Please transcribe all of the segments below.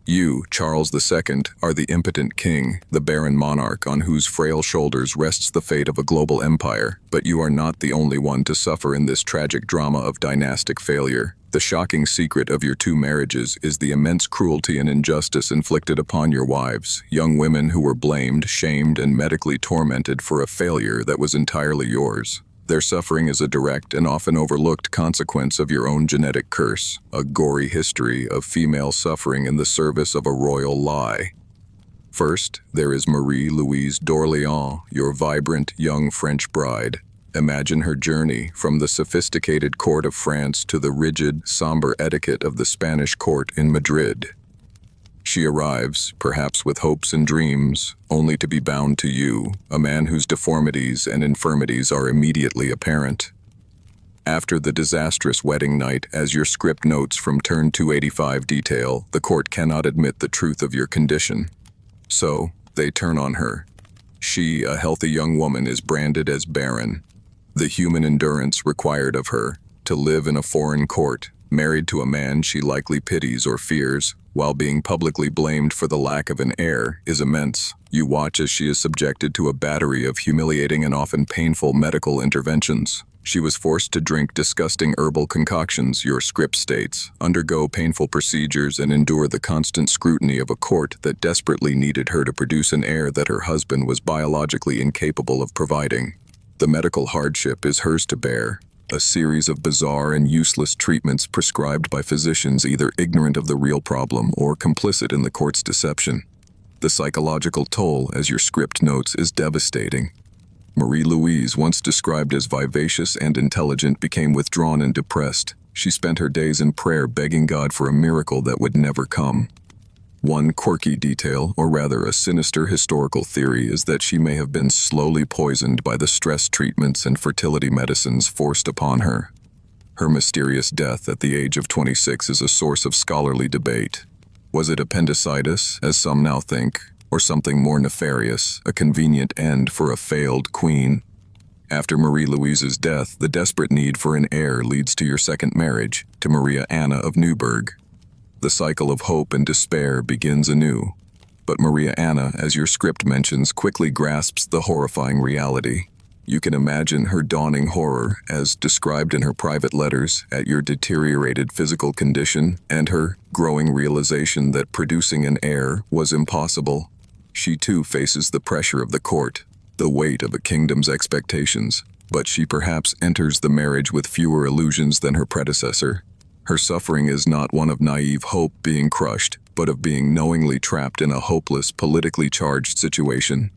You, Charles II, are the impotent king, the barren monarch on whose frail shoulders rests the fate of a global empire. But you are not the only one to suffer in this tragic drama of dynastic failure. The shocking secret of your two marriages is the immense cruelty and injustice inflicted upon your wives, young women who were blamed, shamed, and medically tormented for a failure that was entirely yours. Their suffering is a direct and often overlooked consequence of your own genetic curse, a gory history of female suffering in the service of a royal lie. First, there is Marie-Louise d'Orléans, your vibrant young French bride. Imagine her journey from the sophisticated court of France to the rigid, somber etiquette of the Spanish court in Madrid. She arrives, perhaps with hopes and dreams, only to be bound to you, a man whose deformities and infirmities are immediately apparent. After the disastrous wedding night, as your script notes from turn 285 detail, the court cannot admit the truth of your condition. So, they turn on her. She, a healthy young woman, is branded as barren. The human endurance required of her, to live in a foreign court, married to a man she likely pities or fears, while being publicly blamed for the lack of an heir, is immense. You watch as she is subjected to a battery of humiliating and often painful medical interventions. She was forced to drink disgusting herbal concoctions, your script states, undergo painful procedures, and endure the constant scrutiny of a court that desperately needed her to produce an heir that her husband was biologically incapable of providing. The medical hardship is hers to bear. A series of bizarre and useless treatments prescribed by physicians either ignorant of the real problem or complicit in the court's deception. The psychological toll, as your script notes, is devastating. Marie-Louise, once described as vivacious and intelligent, became withdrawn and depressed. She spent her days in prayer begging God for a miracle that would never come. One quirky detail, or rather a sinister historical theory, is that she may have been slowly poisoned by the stress treatments and fertility medicines forced upon her. Her mysterious death at the age of 26 is a source of scholarly debate. Was it appendicitis, as some now think, or something more nefarious, a convenient end for a failed queen? After Marie-Louise's death, the desperate need for an heir leads to your second marriage, to Maria Anna of Neuburg. The cycle of hope and despair begins anew. But Maria Anna, as your script mentions, quickly grasps the horrifying reality. You can imagine her dawning horror, as described in her private letters, at your deteriorated physical condition and her growing realization that producing an heir was impossible. She too faces the pressure of the court, the weight of a kingdom's expectations, but she perhaps enters the marriage with fewer illusions than her predecessor. Her suffering is not one of naive hope being crushed, but of being knowingly trapped in a hopeless, politically charged situation.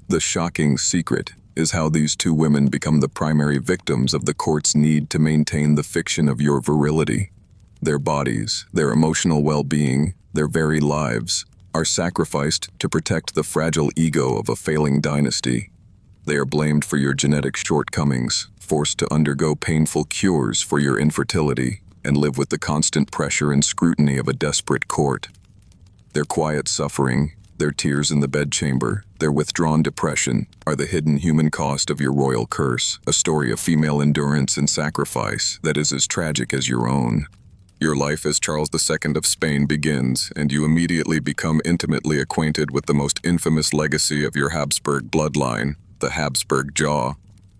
The shocking secret is how these two women become the primary victims of the court's need to maintain the fiction of your virility. Their bodies, their emotional well-being, their very lives, are sacrificed to protect the fragile ego of a failing dynasty. They are blamed for your genetic shortcomings, forced to undergo painful cures for your infertility, and live with the constant pressure and scrutiny of a desperate court. Their quiet suffering, their tears in the bedchamber, their withdrawn depression, are the hidden human cost of your royal curse, a story of female endurance and sacrifice that is as tragic as your own. Your life as Charles II of Spain begins, and you immediately become intimately acquainted with the most infamous legacy of your Habsburg bloodline, the Habsburg Jaw.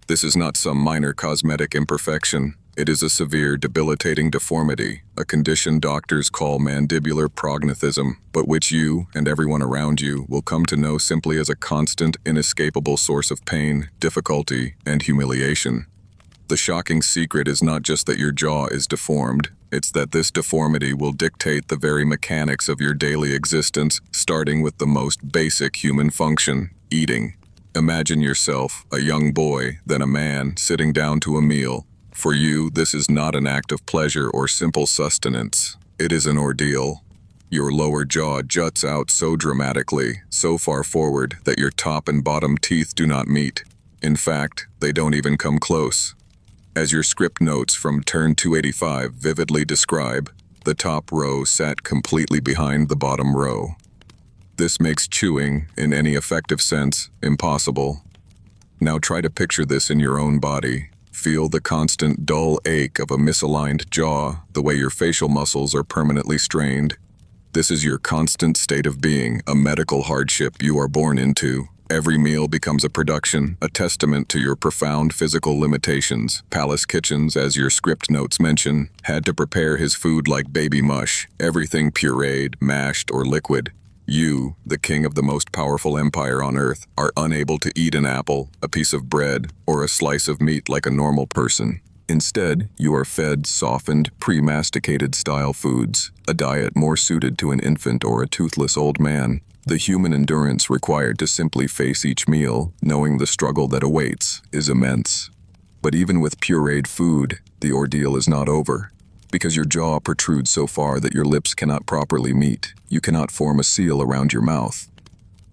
This is not some minor cosmetic imperfection. It is a severe, debilitating deformity, a condition doctors call mandibular prognathism, but which you, and everyone around you, will come to know simply as a constant, inescapable source of pain, difficulty, and humiliation. The shocking secret is not just that your jaw is deformed, it's that this deformity will dictate the very mechanics of your daily existence, starting with the most basic human function, eating. Imagine yourself, a young boy, then a man, sitting down to a meal. For you, this is not an act of pleasure or simple sustenance. It is an ordeal. Your lower jaw juts out so dramatically, so far forward, that your top and bottom teeth do not meet. In fact, they don't even come close. As your script notes from turn 285 vividly describe, the top row sat completely behind the bottom row. This makes chewing, in any effective sense, impossible. Now try to picture this in your own body. Feel the constant dull ache of a misaligned jaw, the way your facial muscles are permanently strained. This is your constant state of being, a medical hardship you are born into. Every meal becomes a production, a testament to your profound physical limitations. Palace kitchens, as your script notes mention, had to prepare his food like baby mush, everything pureed, mashed, or liquid. You, the king of the most powerful empire on earth, are unable to eat an apple, a piece of bread, or a slice of meat like a normal person. Instead, you are fed softened, pre-masticated style foods, a diet more suited to an infant or a toothless old man. The human endurance required to simply face each meal, knowing the struggle that awaits, is immense. But even with pureed food, the ordeal is not over. Because your jaw protrudes so far that your lips cannot properly meet, you cannot form a seal around your mouth.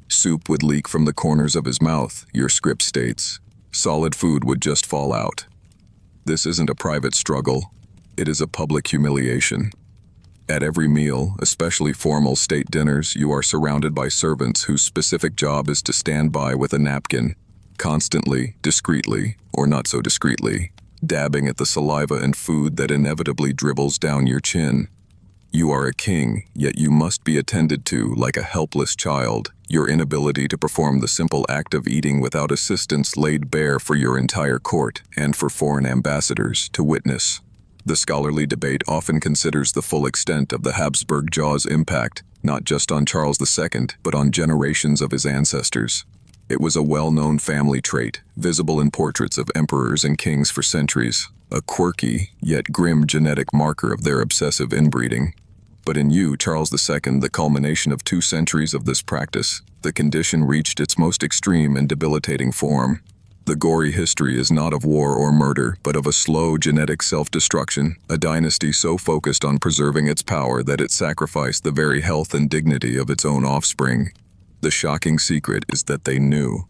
Soup would leak from the corners of his mouth, your script states. Solid food would just fall out. This isn't a private struggle. It is a public humiliation. At every meal, especially formal state dinners, you are surrounded by servants whose specific job is to stand by with a napkin, constantly, discreetly, or not so discreetly, dabbing at the saliva and food that inevitably dribbles down your chin. You are a king, yet you must be attended to like a helpless child, your inability to perform the simple act of eating without assistance laid bare for your entire court and for foreign ambassadors to witness. The scholarly debate often considers the full extent of the Habsburg Jaw's impact, not just on Charles II, but on generations of his ancestors. It was a well-known family trait, visible in portraits of emperors and kings for centuries, a quirky, yet grim genetic marker of their obsessive inbreeding. But in you, Charles II, the culmination of 2 centuries of this practice, the condition reached its most extreme and debilitating form. The gory history is not of war or murder, but of a slow genetic self-destruction, a dynasty so focused on preserving its power that it sacrificed the very health and dignity of its own offspring. The shocking secret is that they knew.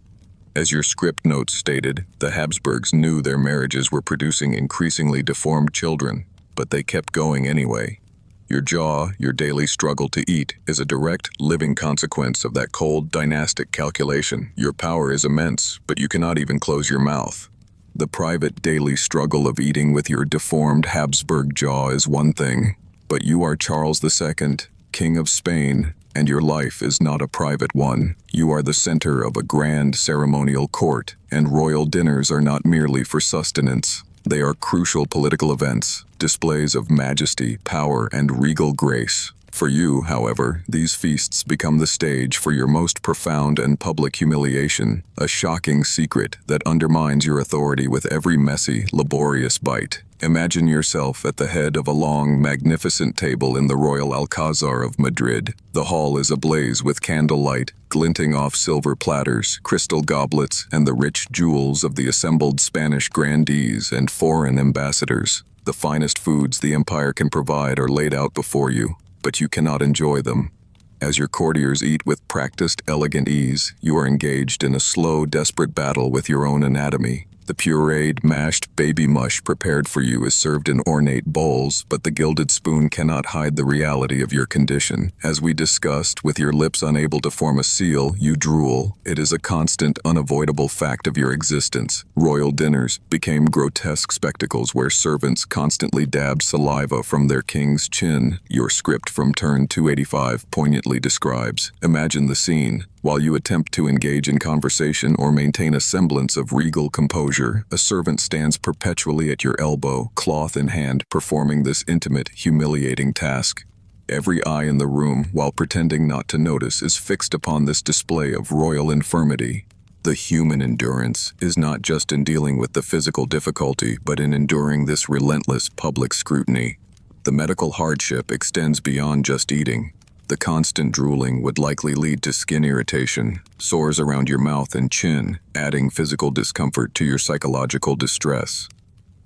As your script notes stated, the Habsburgs knew their marriages were producing increasingly deformed children, but they kept going anyway. Your jaw, your daily struggle to eat, is a direct, living consequence of that cold, dynastic calculation. Your power is immense, but you cannot even close your mouth. The private, daily struggle of eating with your deformed Habsburg jaw is one thing, but you are Charles II, King of Spain, and your life is not a private one. You are the center of a grand ceremonial court, and royal dinners are not merely for sustenance. They are crucial political events, displays of majesty, power, and regal grace. For you, however, these feasts become the stage for your most profound and public humiliation, a shocking secret that undermines your authority with every messy, laborious bite. Imagine yourself at the head of a long, magnificent table in the Royal Alcazar of Madrid. The hall is ablaze with candlelight, glinting off silver platters, crystal goblets, and the rich jewels of the assembled Spanish grandees and foreign ambassadors. The finest foods the empire can provide are laid out before you, but you cannot enjoy them. As your courtiers eat with practiced, elegant ease, you are engaged in a slow, desperate battle with your own anatomy. The pureed, mashed baby mush prepared for you is served in ornate bowls, but the gilded spoon cannot hide the reality of your condition. As we discussed, with your lips unable to form a seal, you drool. It is a constant, unavoidable fact of your existence. Royal dinners became grotesque spectacles where servants constantly dabbed saliva from their king's chin. Your script from Turn 285 poignantly describes. Imagine the scene. While you attempt to engage in conversation or maintain a semblance of regal composure, a servant stands perpetually at your elbow, cloth in hand, performing this intimate, humiliating task. Every eye in the room, while pretending not to notice, is fixed upon this display of royal infirmity. The human endurance is not just in dealing with the physical difficulty, but in enduring this relentless public scrutiny. The medical hardship extends beyond just eating. The constant drooling would likely lead to skin irritation, sores around your mouth and chin, adding physical discomfort to your psychological distress.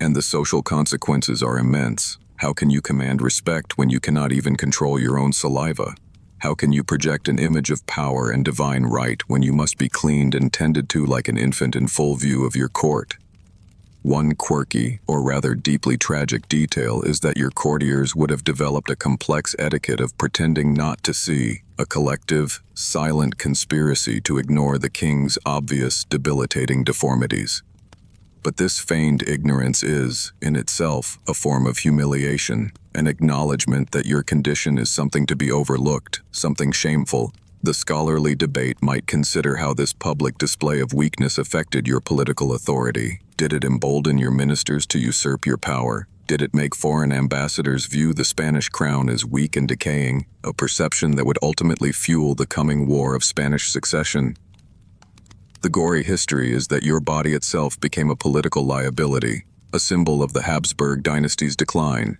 And the social consequences are immense. How can you command respect when you cannot even control your own saliva? How can you project an image of power and divine right when you must be cleaned and tended to like an infant in full view of your court? One quirky, or rather deeply tragic detail is that your courtiers would have developed a complex etiquette of pretending not to see, a collective, silent conspiracy to ignore the king's obvious, debilitating deformities. But this feigned ignorance is, in itself, a form of humiliation, an acknowledgement that your condition is something to be overlooked, something shameful. The scholarly debate might consider how this public display of weakness affected your political authority. Did it embolden your ministers to usurp your power? Did it make foreign ambassadors view the Spanish crown as weak and decaying, a perception that would ultimately fuel the coming war of Spanish succession? The gory history is that your body itself became a political liability, a symbol of the Habsburg dynasty's decline.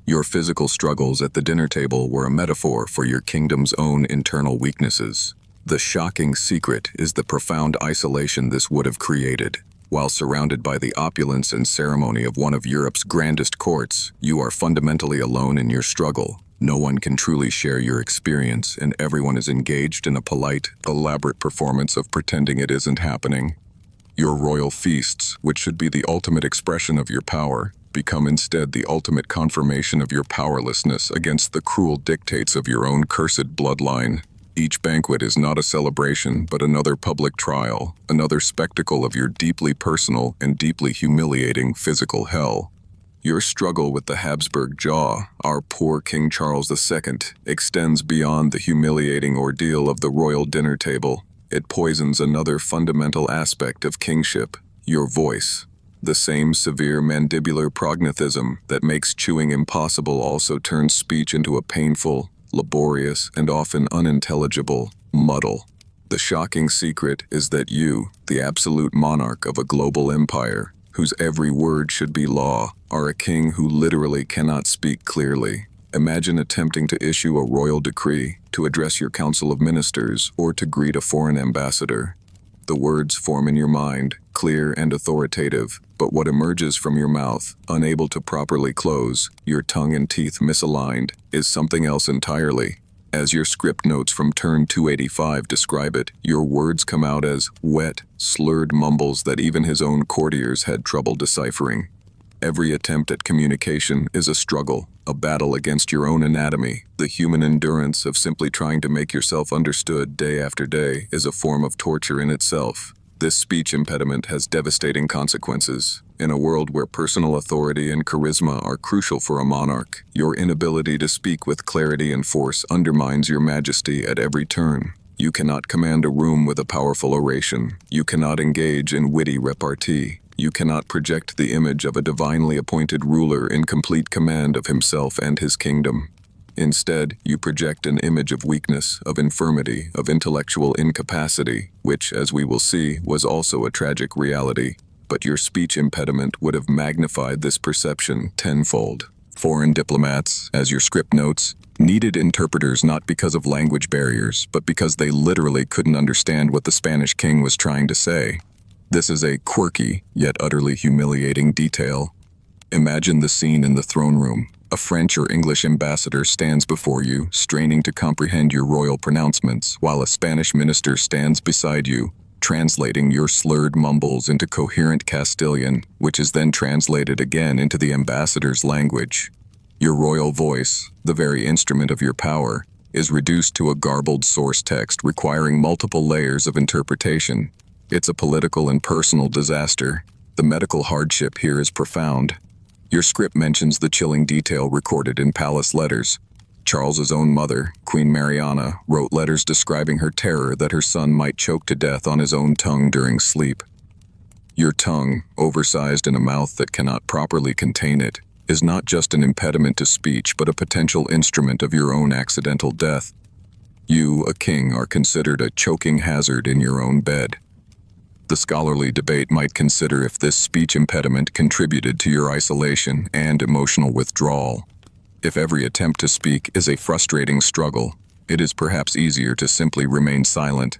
Your physical struggles at the dinner table were a metaphor for your kingdom's own internal weaknesses. The shocking secret is the profound isolation this would have created. While surrounded by the opulence and ceremony of one of Europe's grandest courts, you are fundamentally alone in your struggle. No one can truly share your experience, and everyone is engaged in a polite, elaborate performance of pretending it isn't happening. Your royal feasts, which should be the ultimate expression of your power, become instead the ultimate confirmation of your powerlessness against the cruel dictates of your own cursed bloodline. Each banquet is not a celebration, but another public trial, another spectacle of your deeply personal and deeply humiliating physical hell. Your struggle with the Habsburg Jaw, our poor King Charles II, extends beyond the humiliating ordeal of the royal dinner table. It poisons another fundamental aspect of kingship, your voice. The same severe mandibular prognathism that makes chewing impossible also turns speech into a painful, laborious, and often unintelligible muddle. The shocking secret is that you, the absolute monarch of a global empire, whose every word should be law, are a king who literally cannot speak clearly. Imagine attempting to issue a royal decree, to address your council of ministers, or to greet a foreign ambassador. The words form in your mind, clear and authoritative, but what emerges from your mouth, unable to properly close, your tongue and teeth misaligned, is something else entirely. As your script notes from turn 285 describe it, your words come out as wet, slurred mumbles that even his own courtiers had trouble deciphering. Every attempt at communication is a struggle, a battle against your own anatomy. The human endurance of simply trying to make yourself understood day after day is a form of torture in itself. This speech impediment has devastating consequences. In a world where personal authority and charisma are crucial for a monarch, your inability to speak with clarity and force undermines your majesty at every turn. You cannot command a room with a powerful oration. You cannot engage in witty repartee. You cannot project the image of a divinely appointed ruler in complete command of himself and his kingdom. Instead, you project an image of weakness, of infirmity, of intellectual incapacity, which, as we will see, was also a tragic reality. But your speech impediment would have magnified this perception tenfold. Foreign diplomats, as your script notes, needed interpreters not because of language barriers, but because they literally couldn't understand what the Spanish king was trying to say. This is a quirky, yet utterly humiliating detail. Imagine the scene in the throne room. A French or English ambassador stands before you, straining to comprehend your royal pronouncements, while a Spanish minister stands beside you, translating your slurred mumbles into coherent Castilian, which is then translated again into the ambassador's language. Your royal voice, the very instrument of your power, is reduced to a garbled source text requiring multiple layers of interpretation. It's a political and personal disaster. The medical hardship here is profound. Your script mentions the chilling detail recorded in palace letters. Charles's own mother, Queen Mariana, wrote letters describing her terror that her son might choke to death on his own tongue during sleep. Your tongue, oversized in a mouth that cannot properly contain it, is not just an impediment to speech but a potential instrument of your own accidental death. You, a king, are considered a choking hazard in your own bed. The scholarly debate might consider if this speech impediment contributed to your isolation and emotional withdrawal. If every attempt to speak is a frustrating struggle, it is perhaps easier to simply remain silent.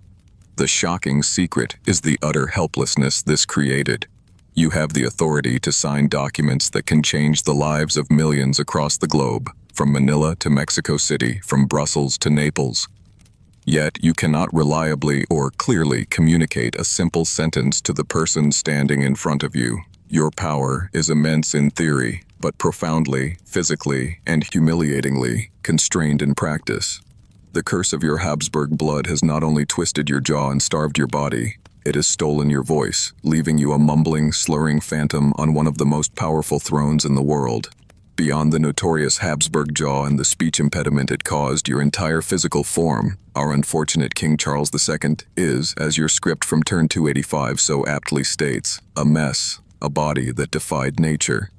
The shocking secret is the utter helplessness this created. You have the authority to sign documents that can change the lives of millions across the globe, from Manila to Mexico City, from Brussels to Naples. Yet you cannot reliably or clearly communicate a simple sentence to the person standing in front of you. Your power is immense in theory, but profoundly, physically, and humiliatingly constrained in practice. The curse of your Habsburg blood has not only twisted your jaw and starved your body, It has stolen your voice, leaving you a mumbling, slurring phantom on one of the most powerful thrones in the world. Beyond the notorious Habsburg Jaw and the speech impediment it caused your entire physical form, our unfortunate King Charles II is, as your script from Turn 285 so aptly states, a mess, a body that defied nature.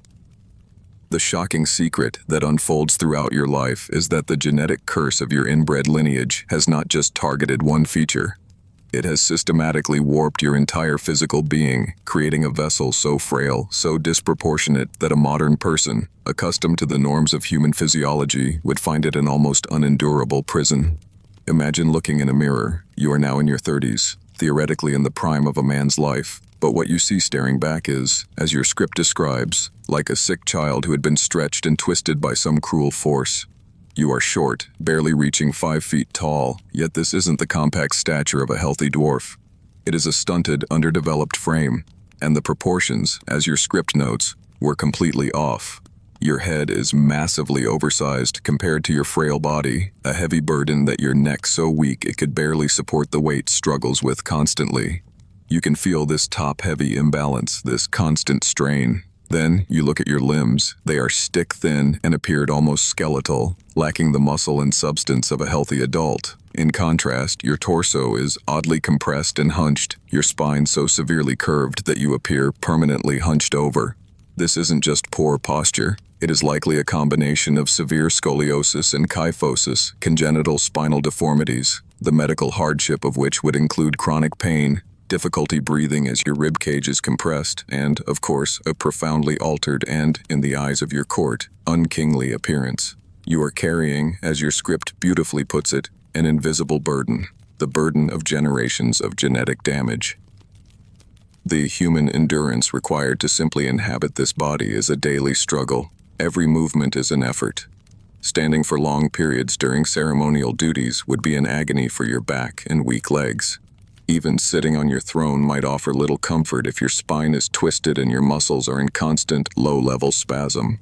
The shocking secret that unfolds throughout your life is that the genetic curse of your inbred lineage has not just targeted one feature. It has systematically warped your entire physical being, creating a vessel so frail, so disproportionate that a modern person, accustomed to the norms of human physiology, would find it an almost unendurable prison. Imagine looking in a mirror. You are now in your 30s, theoretically in the prime of a man's life, but what you see staring back is, as your script describes, like a sick child who had been stretched and twisted by some cruel force. You are short, barely reaching 5 feet tall, yet this isn't the compact stature of a healthy dwarf. It is a stunted, underdeveloped frame, and the proportions, as your script notes, were completely off. Your head is massively oversized compared to your frail body, a heavy burden that your neck so weak it could barely support the weight struggles with constantly. You can feel this top-heavy imbalance, this constant strain. Then, you look at your limbs. They are stick-thin and appeared almost skeletal, lacking the muscle and substance of a healthy adult. In contrast, your torso is oddly compressed and hunched, your spine so severely curved that you appear permanently hunched over. This isn't just poor posture. It is likely a combination of severe scoliosis and kyphosis, congenital spinal deformities, the medical hardship of which would include chronic pain, difficulty breathing as your rib cage is compressed, and, of course, a profoundly altered and, in the eyes of your court, unkingly appearance. You are carrying, as your script beautifully puts it, an invisible burden, the burden of generations of genetic damage. The human endurance required to simply inhabit this body is a daily struggle. Every movement is an effort. Standing for long periods during ceremonial duties would be an agony for your back and weak legs. Even sitting on your throne might offer little comfort if your spine is twisted and your muscles are in constant, low-level spasm.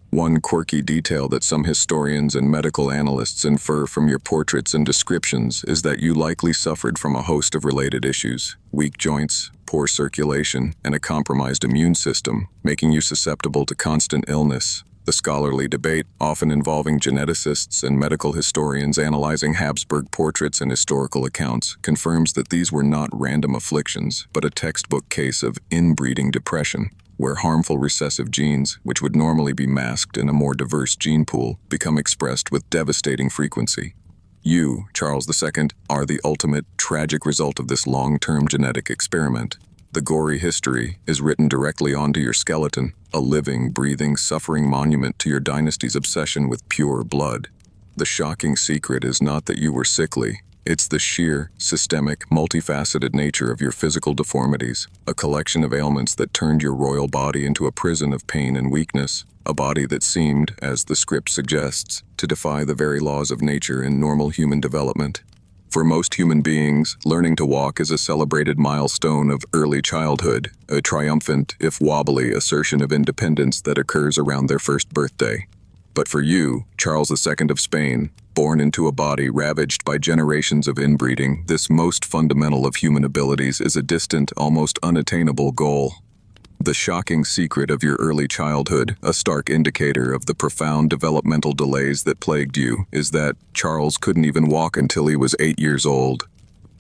One quirky detail that some historians and medical analysts infer from your portraits and descriptions is that you likely suffered from a host of related issues: weak joints, poor circulation, and a compromised immune system, making you susceptible to constant illness. The scholarly debate, often involving geneticists and medical historians analyzing Habsburg portraits and historical accounts, confirms that these were not random afflictions, but a textbook case of inbreeding depression, where harmful recessive genes, which would normally be masked in a more diverse gene pool, become expressed with devastating frequency. You, Charles II, are the ultimate, tragic result of this long-term genetic experiment. The gory history is written directly onto your skeleton, a living, breathing, suffering monument to your dynasty's obsession with pure blood. The shocking secret is not that you were sickly. It's the sheer, systemic, multifaceted nature of your physical deformities, a collection of ailments that turned your royal body into a prison of pain and weakness, a body that seemed, as the script suggests, to defy the very laws of nature in normal human development. For most human beings, learning to walk is a celebrated milestone of early childhood, a triumphant, if wobbly, assertion of independence that occurs around their first birthday. But for you, Charles II of Spain, born into a body ravaged by generations of inbreeding, this most fundamental of human abilities is a distant, almost unattainable goal. The shocking secret of your early childhood, a stark indicator of the profound developmental delays that plagued you, is that Charles couldn't even walk until he was 8 years old.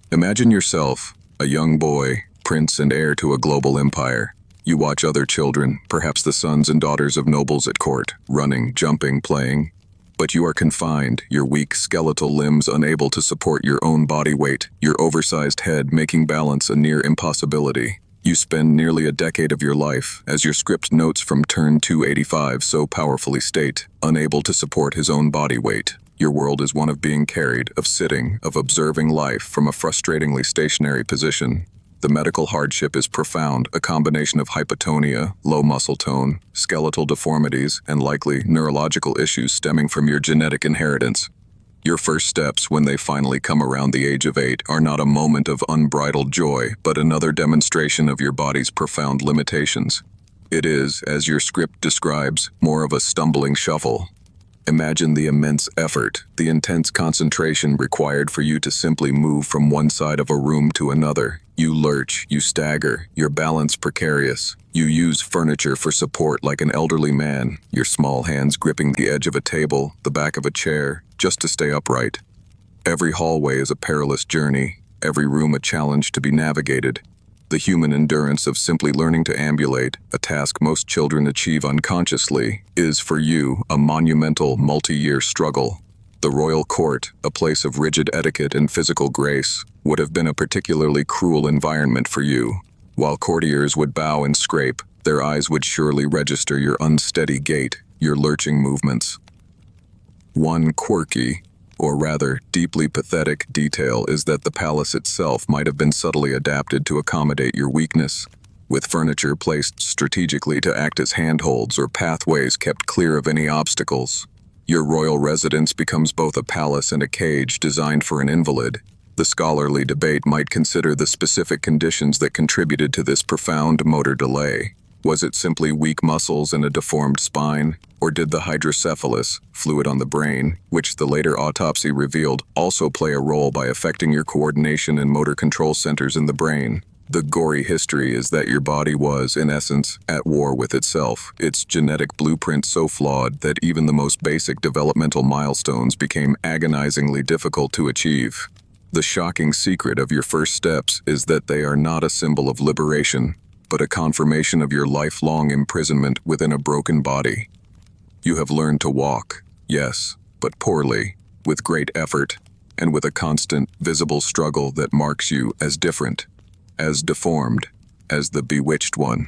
Imagine yourself, a young boy, prince and heir to a global empire. You watch other children, perhaps the sons and daughters of nobles at court, running, jumping, playing. But you are confined, your weak skeletal limbs unable to support your own body weight, your oversized head making balance a near impossibility. You spend nearly a decade of your life, as your script notes from Turn 285 so powerfully state, unable to support his own body weight. Your world is one of being carried, of sitting, of observing life from a frustratingly stationary position. The medical hardship is profound, a combination of hypotonia, low muscle tone, skeletal deformities, and likely neurological issues stemming from your genetic inheritance. Your first steps, when they finally come around the age of 8, are not a moment of unbridled joy, but another demonstration of your body's profound limitations. It is, as your script describes, more of a stumbling shuffle. Imagine the immense effort, the intense concentration required for you to simply move from one side of a room to another. You lurch, you stagger, your balance precarious. You use furniture for support like an elderly man, your small hands gripping the edge of a table, the back of a chair, just to stay upright. Every hallway is a perilous journey, every room a challenge to be navigated. The human endurance of simply learning to ambulate, a task most children achieve unconsciously, is for you a monumental multi-year struggle. The royal court, a place of rigid etiquette and physical grace, would have been a particularly cruel environment for you. While courtiers would bow and scrape, their eyes would surely register your unsteady gait, your lurching movements. One quirky, or rather, deeply pathetic detail is that the palace itself might have been subtly adapted to accommodate your weakness, with furniture placed strategically to act as handholds or pathways kept clear of any obstacles. Your royal residence becomes both a palace and a cage designed for an invalid. The scholarly debate might consider the specific conditions that contributed to this profound motor delay. Was it simply weak muscles and a deformed spine? Or did the hydrocephalus, fluid on the brain, which the later autopsy revealed, also play a role by affecting your coordination and motor control centers in the brain? The gory history is that your body was, in essence, at war with itself, its genetic blueprint so flawed that even the most basic developmental milestones became agonizingly difficult to achieve. The shocking secret of your first steps is that they are not a symbol of liberation, but a confirmation of your lifelong imprisonment within a broken body. You have learned to walk, yes, but poorly, with great effort, and with a constant, visible struggle that marks you as different, as deformed, as the bewitched one.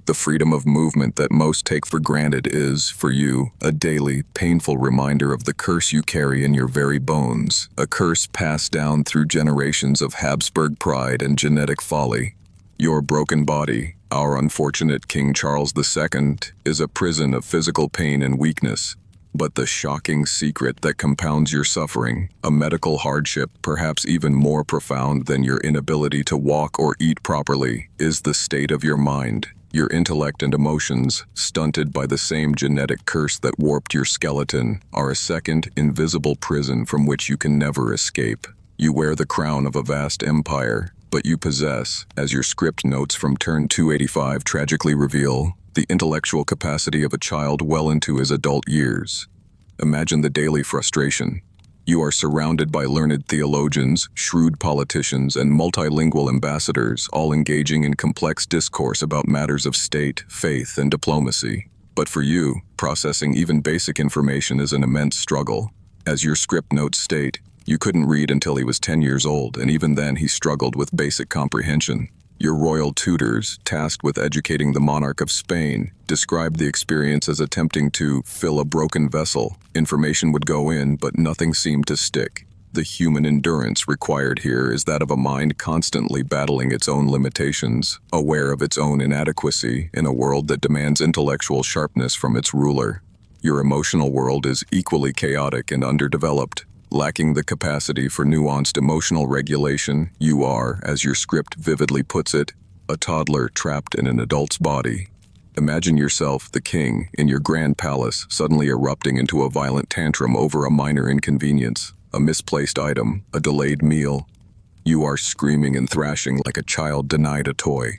The freedom of movement that most take for granted is, for you, a daily, painful reminder of the curse you carry in your very bones, a curse passed down through generations of Habsburg pride and genetic folly. Your broken body, our unfortunate King Charles II, is a prison of physical pain and weakness. But the shocking secret that compounds your suffering, a medical hardship perhaps even more profound than your inability to walk or eat properly, is the state of your mind. Your intellect and emotions, stunted by the same genetic curse that warped your skeleton, are a second, invisible prison from which you can never escape. You wear the crown of a vast empire, but you possess, as your script notes from turn 285 tragically reveal, the intellectual capacity of a child well into his adult years. Imagine the daily frustration. You are surrounded by learned theologians, shrewd politicians, and multilingual ambassadors, all engaging in complex discourse about matters of state, faith, and diplomacy. But for you, processing even basic information is an immense struggle. As your script notes state, you couldn't read until he was 10 years old, and even then he struggled with basic comprehension. Your royal tutors, tasked with educating the monarch of Spain, described the experience as attempting to fill a broken vessel. Information would go in, but nothing seemed to stick. The human endurance required here is that of a mind constantly battling its own limitations, aware of its own inadequacy in a world that demands intellectual sharpness from its ruler. Your emotional world is equally chaotic and underdeveloped. Lacking the capacity for nuanced emotional regulation, you are, as your script vividly puts it, a toddler trapped in an adult's body. Imagine yourself, the king, in your grand palace, suddenly erupting into a violent tantrum over a minor inconvenience, a misplaced item, a delayed meal. You are screaming and thrashing like a child denied a toy.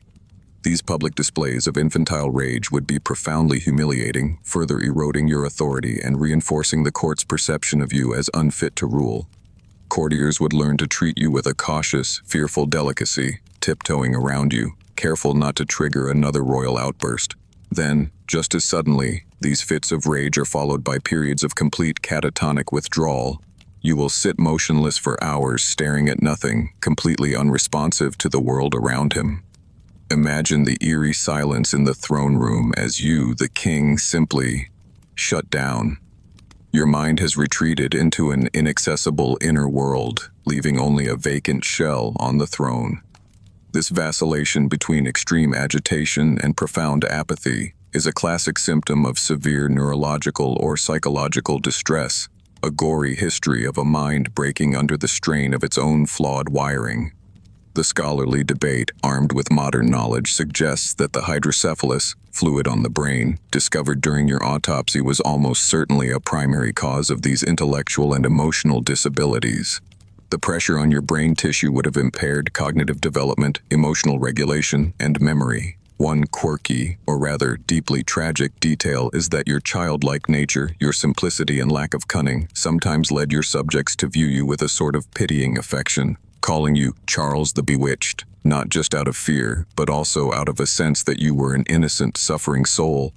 These public displays of infantile rage would be profoundly humiliating, further eroding your authority and reinforcing the court's perception of you as unfit to rule. Courtiers would learn to treat you with a cautious, fearful delicacy, tiptoeing around you, careful not to trigger another royal outburst. Then, just as suddenly, these fits of rage are followed by periods of complete catatonic withdrawal. You will sit motionless for hours staring at nothing, completely unresponsive to the world around him. Imagine the eerie silence in the throne room as you, the king, simply shut down. Your mind has retreated into an inaccessible inner world, leaving only a vacant shell on the throne. This vacillation between extreme agitation and profound apathy is a classic symptom of severe neurological or psychological distress, a gory history of a mind breaking under the strain of its own flawed wiring. The scholarly debate, armed with modern knowledge, suggests that the hydrocephalus, fluid on the brain, discovered during your autopsy was almost certainly a primary cause of these intellectual and emotional disabilities. The pressure on your brain tissue would have impaired cognitive development, emotional regulation, and memory. One quirky, or rather deeply tragic detail is that your childlike nature, your simplicity and lack of cunning, sometimes led your subjects to view you with a sort of pitying affection, calling you Charles the Bewitched, not just out of fear, but also out of a sense that you were an innocent, suffering soul.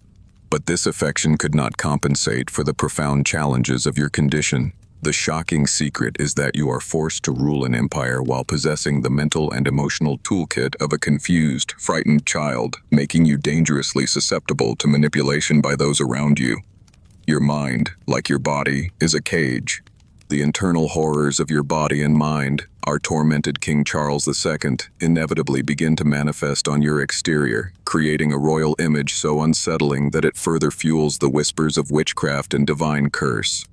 But this affection could not compensate for the profound challenges of your condition. The shocking secret is that you are forced to rule an empire while possessing the mental and emotional toolkit of a confused, frightened child, making you dangerously susceptible to manipulation by those around you. Your mind, like your body, is a cage. The internal horrors of your body and mind, our tormented King Charles II, inevitably begin to manifest on your exterior, creating a royal image so unsettling that it further fuels the whispers of witchcraft and divine curse.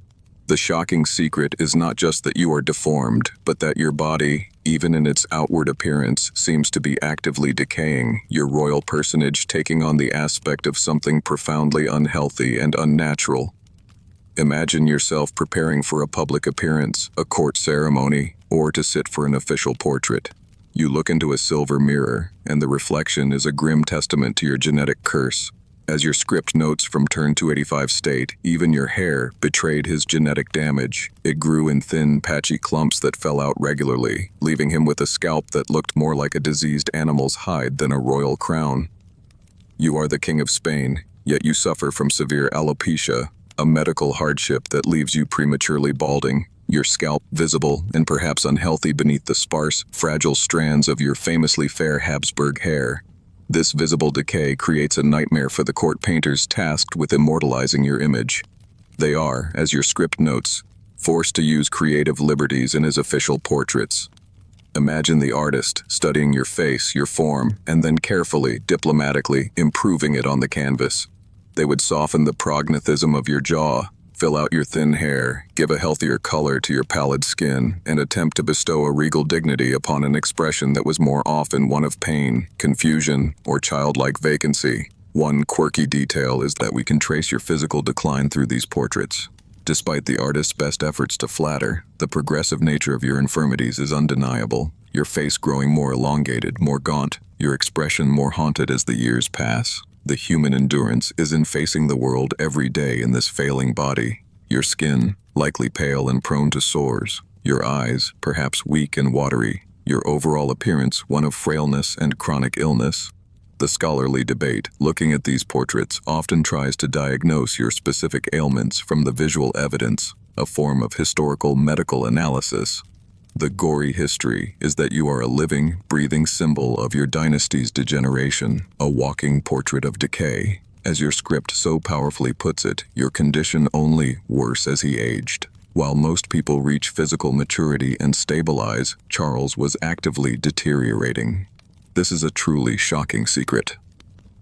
The shocking secret is not just that you are deformed, but that your body, even in its outward appearance, seems to be actively decaying, your royal personage taking on the aspect of something profoundly unhealthy and unnatural. Imagine yourself preparing for a public appearance, a court ceremony, or to sit for an official portrait. You look into a silver mirror, and the reflection is a grim testament to your genetic curse. As your script notes from turn 285 state, even your hair betrayed his genetic damage. It grew in thin, patchy clumps that fell out regularly, leaving him with a scalp that looked more like a diseased animal's hide than a royal crown. You are the King of Spain, yet you suffer from severe alopecia, a medical hardship that leaves you prematurely balding, your scalp visible and perhaps unhealthy beneath the sparse, fragile strands of your famously fair Habsburg hair. This visible decay creates a nightmare for the court painters tasked with immortalizing your image. They are, as your script notes, forced to use creative liberties in his official portraits. Imagine the artist studying your face, your form, and then carefully, diplomatically, improving it on the canvas. They would soften the prognathism of your jaw, fill out your thin hair, give a healthier color to your pallid skin, and attempt to bestow a regal dignity upon an expression that was more often one of pain, confusion, or childlike vacancy. One quirky detail is that we can trace your physical decline through these portraits. Despite the artist's best efforts to flatter, the progressive nature of your infirmities is undeniable. Your face growing more elongated, more gaunt, your expression more haunted as the years pass. The human endurance is in facing the world every day in this failing body. Your skin, likely pale and prone to sores. Your eyes, perhaps weak and watery. Your overall appearance, one of frailness and chronic illness. The scholarly debate, looking at these portraits, often tries to diagnose your specific ailments from the visual evidence, a form of historical medical analysis. The gory history is that you are a living, breathing symbol of your dynasty's degeneration, a walking portrait of decay. As your script so powerfully puts it, your condition only worse as he aged. While most people reach physical maturity and stabilize, Charles was actively deteriorating. This is a truly shocking secret.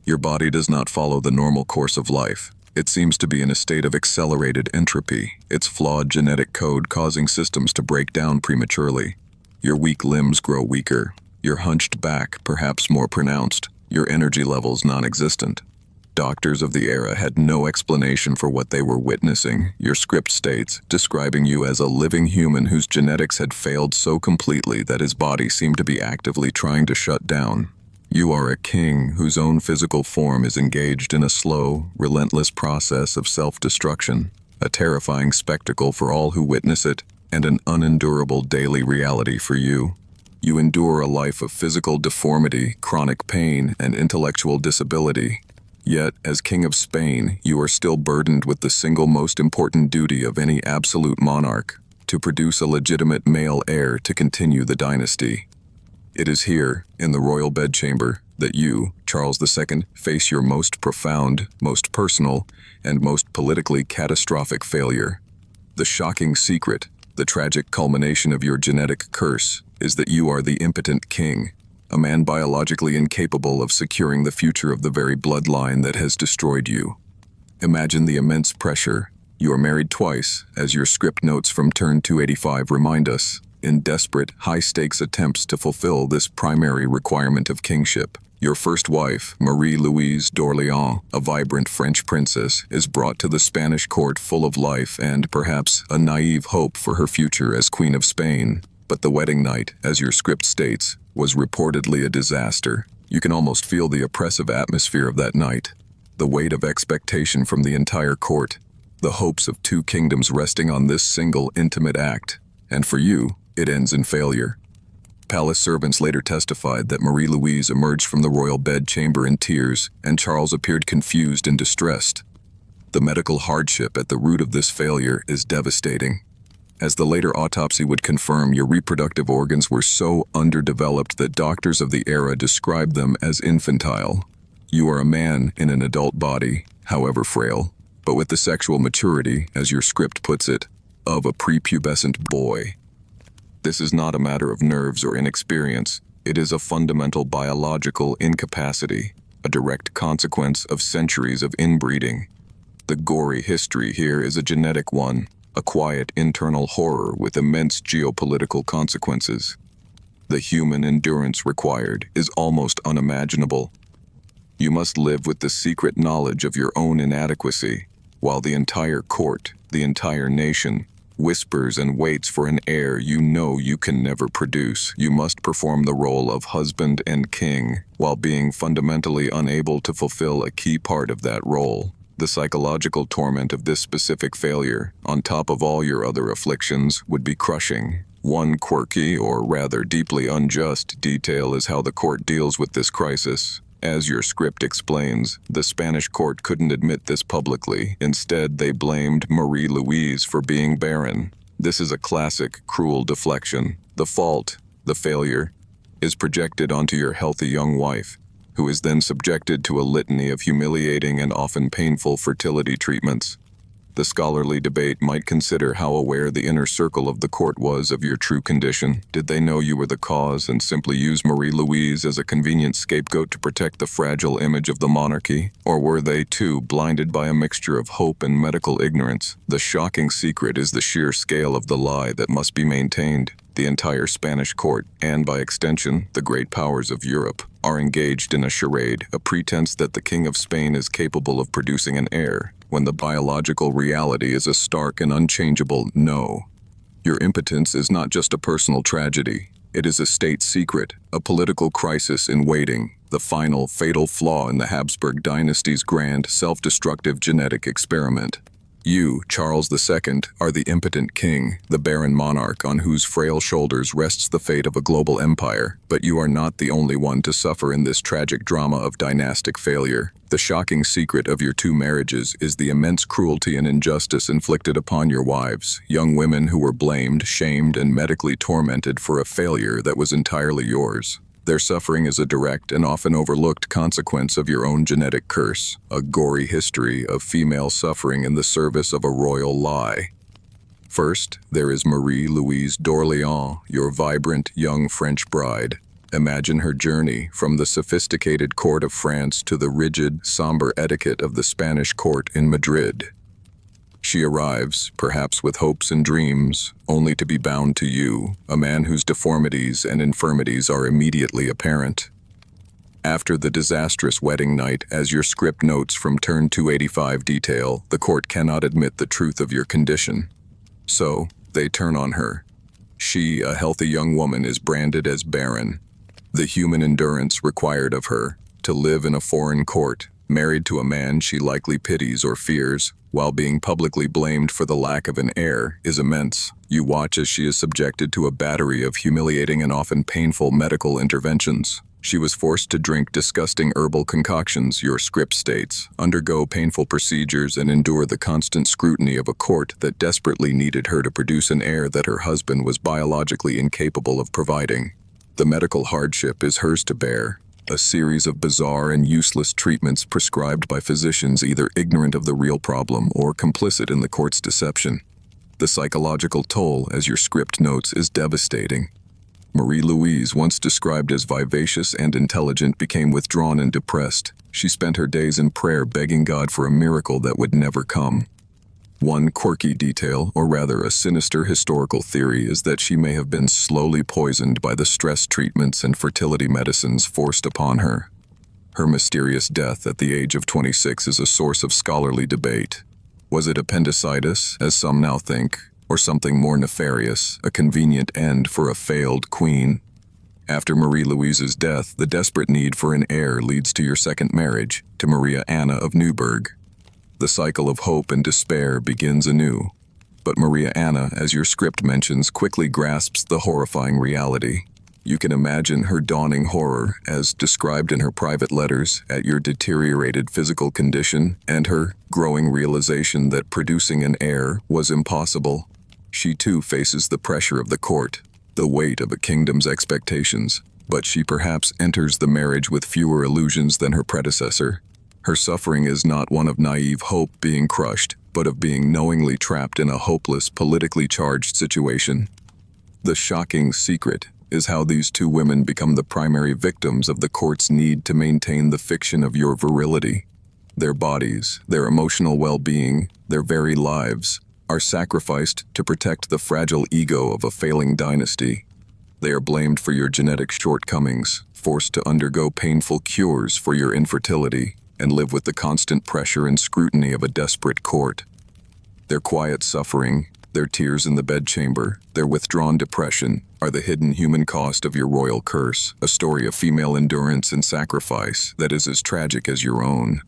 Your body does not follow the normal course of life. It seems to be in a state of accelerated entropy, its flawed genetic code causing systems to break down prematurely. Your weak limbs grow weaker, your hunched back perhaps more pronounced, your energy levels non-existent. Doctors of the era had no explanation for what they were witnessing, your script states, describing you as a living human whose genetics had failed so completely that his body seemed to be actively trying to shut down. You are a king whose own physical form is engaged in a slow, relentless process of self-destruction, a terrifying spectacle for all who witness it, and an unendurable daily reality for you. You endure a life of physical deformity, chronic pain, and intellectual disability. Yet, as King of Spain, you are still burdened with the single most important duty of any absolute monarch, to produce a legitimate male heir to continue the dynasty. It is here, in the royal bedchamber, that you, Charles II, face your most profound, most personal, and most politically catastrophic failure. The shocking secret, the tragic culmination of your genetic curse, is that you are the impotent king, a man biologically incapable of securing the future of the very bloodline that has destroyed you. Imagine the immense pressure. You are married twice, as your script notes from turn 285 remind us. in desperate, high-stakes attempts to fulfill this primary requirement of kingship. Your first wife, Marie-Louise d'Orléans, a vibrant French princess, is brought to the Spanish court full of life and, perhaps, a naive hope for her future as Queen of Spain. But the wedding night, as your script states, was reportedly a disaster. You can almost feel the oppressive atmosphere of that night. The weight of expectation from the entire court. The hopes of two kingdoms resting on this single, intimate act. And for you, it ends in failure. Palace servants later testified that Marie-Louise emerged from the royal bedchamber in tears, and Charles appeared confused and distressed. The medical hardship at the root of this failure is devastating. As the later autopsy would confirm, your reproductive organs were so underdeveloped that doctors of the era described them as infantile. You are a man in an adult body, however frail, but with the sexual maturity, as your script puts it, of a prepubescent boy. This is not a matter of nerves or inexperience. It is a fundamental biological incapacity, a direct consequence of centuries of inbreeding. The gory history here is a genetic one, a quiet internal horror with immense geopolitical consequences. The human endurance required is almost unimaginable. You must live with the secret knowledge of your own inadequacy, while the entire court, the entire nation, whispers and waits for an heir you know you can never produce. You must perform the role of husband and king, while being fundamentally unable to fulfill a key part of that role. The psychological torment of this specific failure, on top of all your other afflictions, would be crushing. One quirky, or rather deeply unjust, detail is how the court deals with this crisis. As your script explains, the Spanish court couldn't admit this publicly. Instead, they blamed Marie-Louise for being barren. This is a classic, cruel deflection. The fault, the failure, is projected onto your healthy young wife, who is then subjected to a litany of humiliating and often painful fertility treatments. The scholarly debate might consider how aware the inner circle of the court was of your true condition. Did they know you were the cause and simply use Marie-Louise as a convenient scapegoat to protect the fragile image of the monarchy? Or were they, too, blinded by a mixture of hope and medical ignorance? The shocking secret is the sheer scale of the lie that must be maintained. The entire Spanish court, and by extension, the great powers of Europe, are engaged in a charade, a pretense that the King of Spain is capable of producing an heir, when the biological reality is a stark and unchangeable no. Your impotence is not just a personal tragedy. It is a state secret, a political crisis in waiting, the final, fatal flaw in the Habsburg dynasty's grand, self-destructive genetic experiment. You, Charles II, are the impotent king, the barren monarch on whose frail shoulders rests the fate of a global empire, but you are not the only one to suffer in this tragic drama of dynastic failure. The shocking secret of your two marriages is the immense cruelty and injustice inflicted upon your wives, young women who were blamed, shamed, and medically tormented for a failure that was entirely yours. Their suffering is a direct and often overlooked consequence of your own genetic curse, a gory history of female suffering in the service of a royal lie. First, there is Marie-Louise d'Orléans, your vibrant young French bride. Imagine her journey from the sophisticated court of France to the rigid, somber etiquette of the Spanish court in Madrid. She arrives, perhaps with hopes and dreams, only to be bound to you, a man whose deformities and infirmities are immediately apparent. After the disastrous wedding night, as your script notes from turn 285 detail, the court cannot admit the truth of your condition. So, they turn on her. She, a healthy young woman, is branded as barren. The human endurance required of her, to live in a foreign court, married to a man she likely pities or fears, while being publicly blamed for the lack of an heir, is immense. You watch as she is subjected to a battery of humiliating and often painful medical interventions. She was forced to drink disgusting herbal concoctions, your script states, undergo painful procedures, and endure the constant scrutiny of a court that desperately needed her to produce an heir that her husband was biologically incapable of providing. The medical hardship is hers to bear. A series of bizarre and useless treatments prescribed by physicians either ignorant of the real problem or complicit in the court's deception. The psychological toll, as your script notes, is devastating. Marie-Louise, once described as vivacious and intelligent, became withdrawn and depressed. She spent her days in prayer begging God for a miracle that would never come. One quirky detail, or rather a sinister historical theory, is that she may have been slowly poisoned by the stress treatments and fertility medicines forced upon her. Her mysterious death at the age of 26 is a source of scholarly debate. Was it appendicitis, as some now think, or something more nefarious, a convenient end for a failed queen? After Marie Louise's death, the desperate need for an heir leads to your second marriage, to Maria Anna of Neuburg. The cycle of hope and despair begins anew. But Maria Anna, as your script mentions, quickly grasps the horrifying reality. You can imagine her dawning horror, as described in her private letters, at your deteriorated physical condition, and her growing realization that producing an heir was impossible. She too faces the pressure of the court, the weight of a kingdom's expectations, but she perhaps enters the marriage with fewer illusions than her predecessor. Her suffering is not one of naive hope being crushed, but of being knowingly trapped in a hopeless, politically charged situation. The shocking secret is how these two women become the primary victims of the court's need to maintain the fiction of your virility. Their bodies, their emotional well-being, their very lives are sacrificed to protect the fragile ego of a failing dynasty. They are blamed for your genetic shortcomings, forced to undergo painful cures for your infertility, and live with the constant pressure and scrutiny of a desperate court. Their quiet suffering, their tears in the bedchamber, their withdrawn depression, are the hidden human cost of your royal curse, a story of female endurance and sacrifice that is as tragic as your own.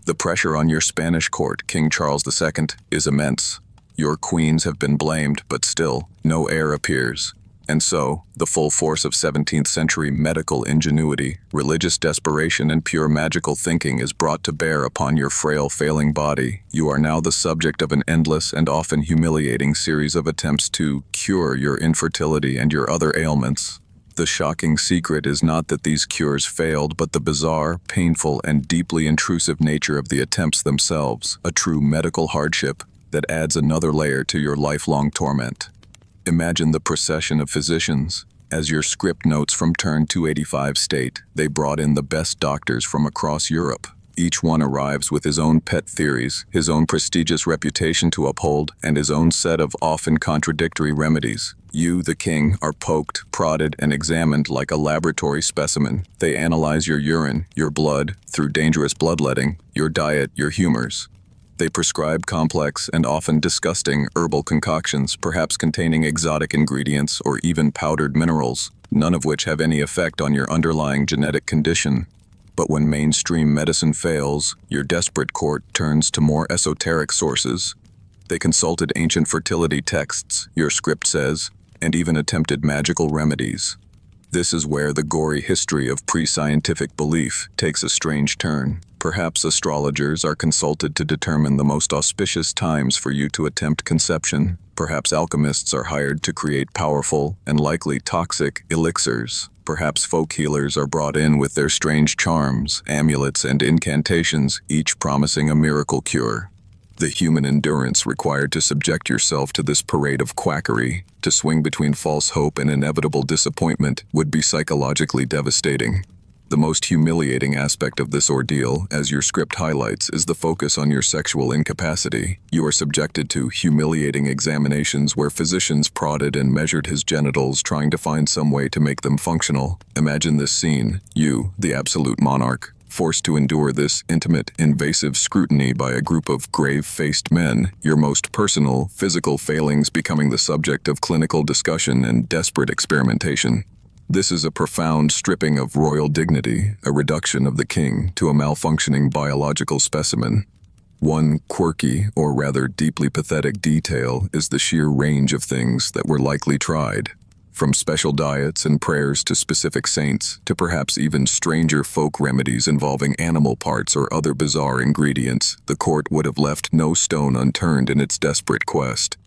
The pressure on your Spanish court, King Charles II, is immense. Your queens have been blamed, but still, no heir appears. And so, the full force of 17th century medical ingenuity, religious desperation, and pure magical thinking is brought to bear upon your frail, failing body. You are now the subject of an endless and often humiliating series of attempts to cure your infertility and your other ailments. The shocking secret is not that these cures failed, but the bizarre, painful, and deeply intrusive nature of the attempts themselves, a true medical hardship that adds another layer to your lifelong torment. Imagine the procession of physicians. As your script notes from turn 285 state, they brought in the best doctors from across Europe. Each one arrives with his own pet theories, his own prestigious reputation to uphold, and his own set of often contradictory remedies. You, the king, are poked, prodded, and examined like a laboratory specimen. They analyze your urine, your blood, through dangerous bloodletting, your diet, your humors. They prescribe complex and often disgusting herbal concoctions, perhaps containing exotic ingredients or even powdered minerals, none of which have any effect on your underlying genetic condition. But when mainstream medicine fails, your desperate court turns to more esoteric sources. They consulted ancient fertility texts, your script says, and even attempted magical remedies. This is where the gory history of pre-scientific belief takes a strange turn. Perhaps astrologers are consulted to determine the most auspicious times for you to attempt conception. Perhaps alchemists are hired to create powerful, and likely toxic, elixirs. Perhaps folk healers are brought in with their strange charms, amulets, and incantations, each promising a miracle cure. The human endurance required to subject yourself to this parade of quackery, to swing between false hope and inevitable disappointment, would be psychologically devastating. The most humiliating aspect of this ordeal, as your script highlights, is the focus on your sexual incapacity. You are subjected to humiliating examinations where physicians prodded and measured his genitals, trying to find some way to make them functional. Imagine this scene, you, the absolute monarch, forced to endure this intimate, invasive scrutiny by a group of grave-faced men, your most personal, physical failings becoming the subject of clinical discussion and desperate experimentation. This is a profound stripping of royal dignity, a reduction of the king to a malfunctioning biological specimen. One quirky, or rather deeply pathetic detail is the sheer range of things that were likely tried. From special diets and prayers to specific saints, to perhaps even stranger folk remedies involving animal parts or other bizarre ingredients, the court would have left no stone unturned in its desperate quest.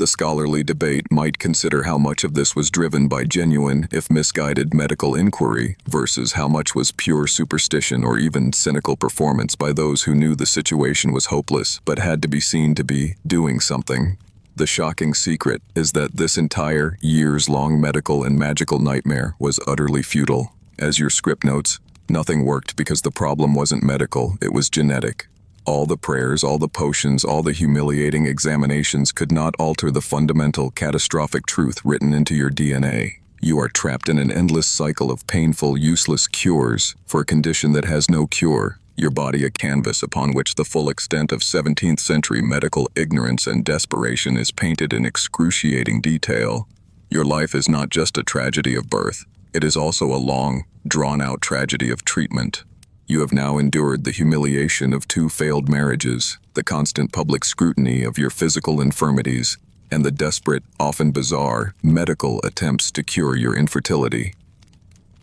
The scholarly debate might consider how much of this was driven by genuine, if misguided, medical inquiry versus how much was pure superstition or even cynical performance by those who knew the situation was hopeless but had to be seen to be doing something. The shocking secret is that this entire years-long medical and magical nightmare was utterly futile. As your script notes, nothing worked because the problem wasn't medical, it was genetic. All the prayers, all the potions, all the humiliating examinations could not alter the fundamental, catastrophic truth written into your DNA. You are trapped in an endless cycle of painful, useless cures for a condition that has no cure. Your body a canvas upon which the full extent of 17th century medical ignorance and desperation is painted in excruciating detail. Your life is not just a tragedy of birth. It is also a long, drawn-out tragedy of treatment. You have now endured the humiliation of 2 failed marriages, the constant public scrutiny of your physical infirmities, and the desperate, often bizarre, medical attempts to cure your infertility.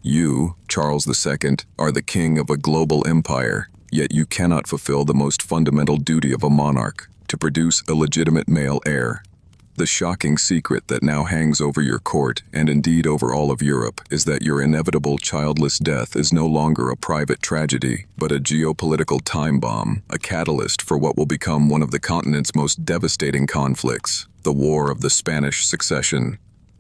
You, Charles II, are the king of a global empire, yet you cannot fulfill the most fundamental duty of a monarch, to produce a legitimate male heir. The shocking secret that now hangs over your court, and indeed over all of Europe, is that your inevitable childless death is no longer a private tragedy, but a geopolitical time bomb, a catalyst for what will become one of the continent's most devastating conflicts, the War of the Spanish Succession.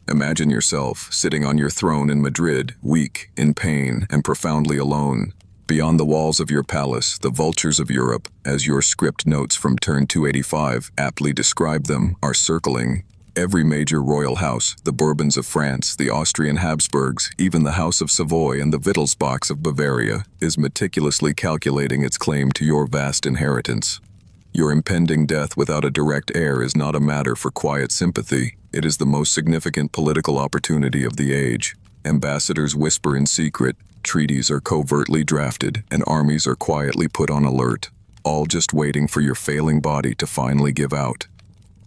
Imagine yourself sitting on your throne in Madrid, weak, in pain, and profoundly alone. Beyond the walls of your palace, the vultures of Europe, as your script notes from turn 285 aptly describe them, are circling. Every major royal house, the Bourbons of France, the Austrian Habsburgs, even the House of Savoy and the Wittelsbachs of Bavaria, is meticulously calculating its claim to your vast inheritance. Your impending death without a direct heir is not a matter for quiet sympathy. It is the most significant political opportunity of the age. Ambassadors whisper in secret, treaties are covertly drafted, and armies are quietly put on alert, all just waiting for your failing body to finally give out.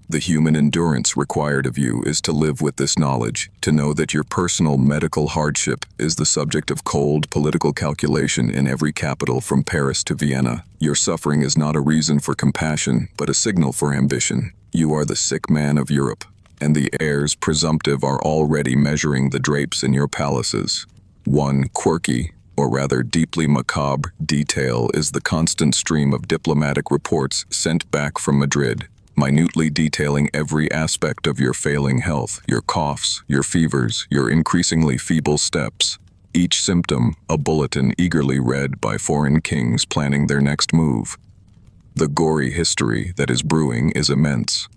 The human endurance required of you is to live with this knowledge, to know that your personal medical hardship is the subject of cold political calculation in every capital from Paris to Vienna. Your suffering is not a reason for compassion, but a signal for ambition. You are the sick man of Europe, and the heirs presumptive are already measuring the drapes in your palaces. One quirky, or rather deeply macabre, detail is the constant stream of diplomatic reports sent back from Madrid, minutely detailing every aspect of your failing health, your coughs, your fevers, your increasingly feeble steps. Each symptom, a bulletin eagerly read by foreign kings planning their next move. The gory history that is brewing is immense.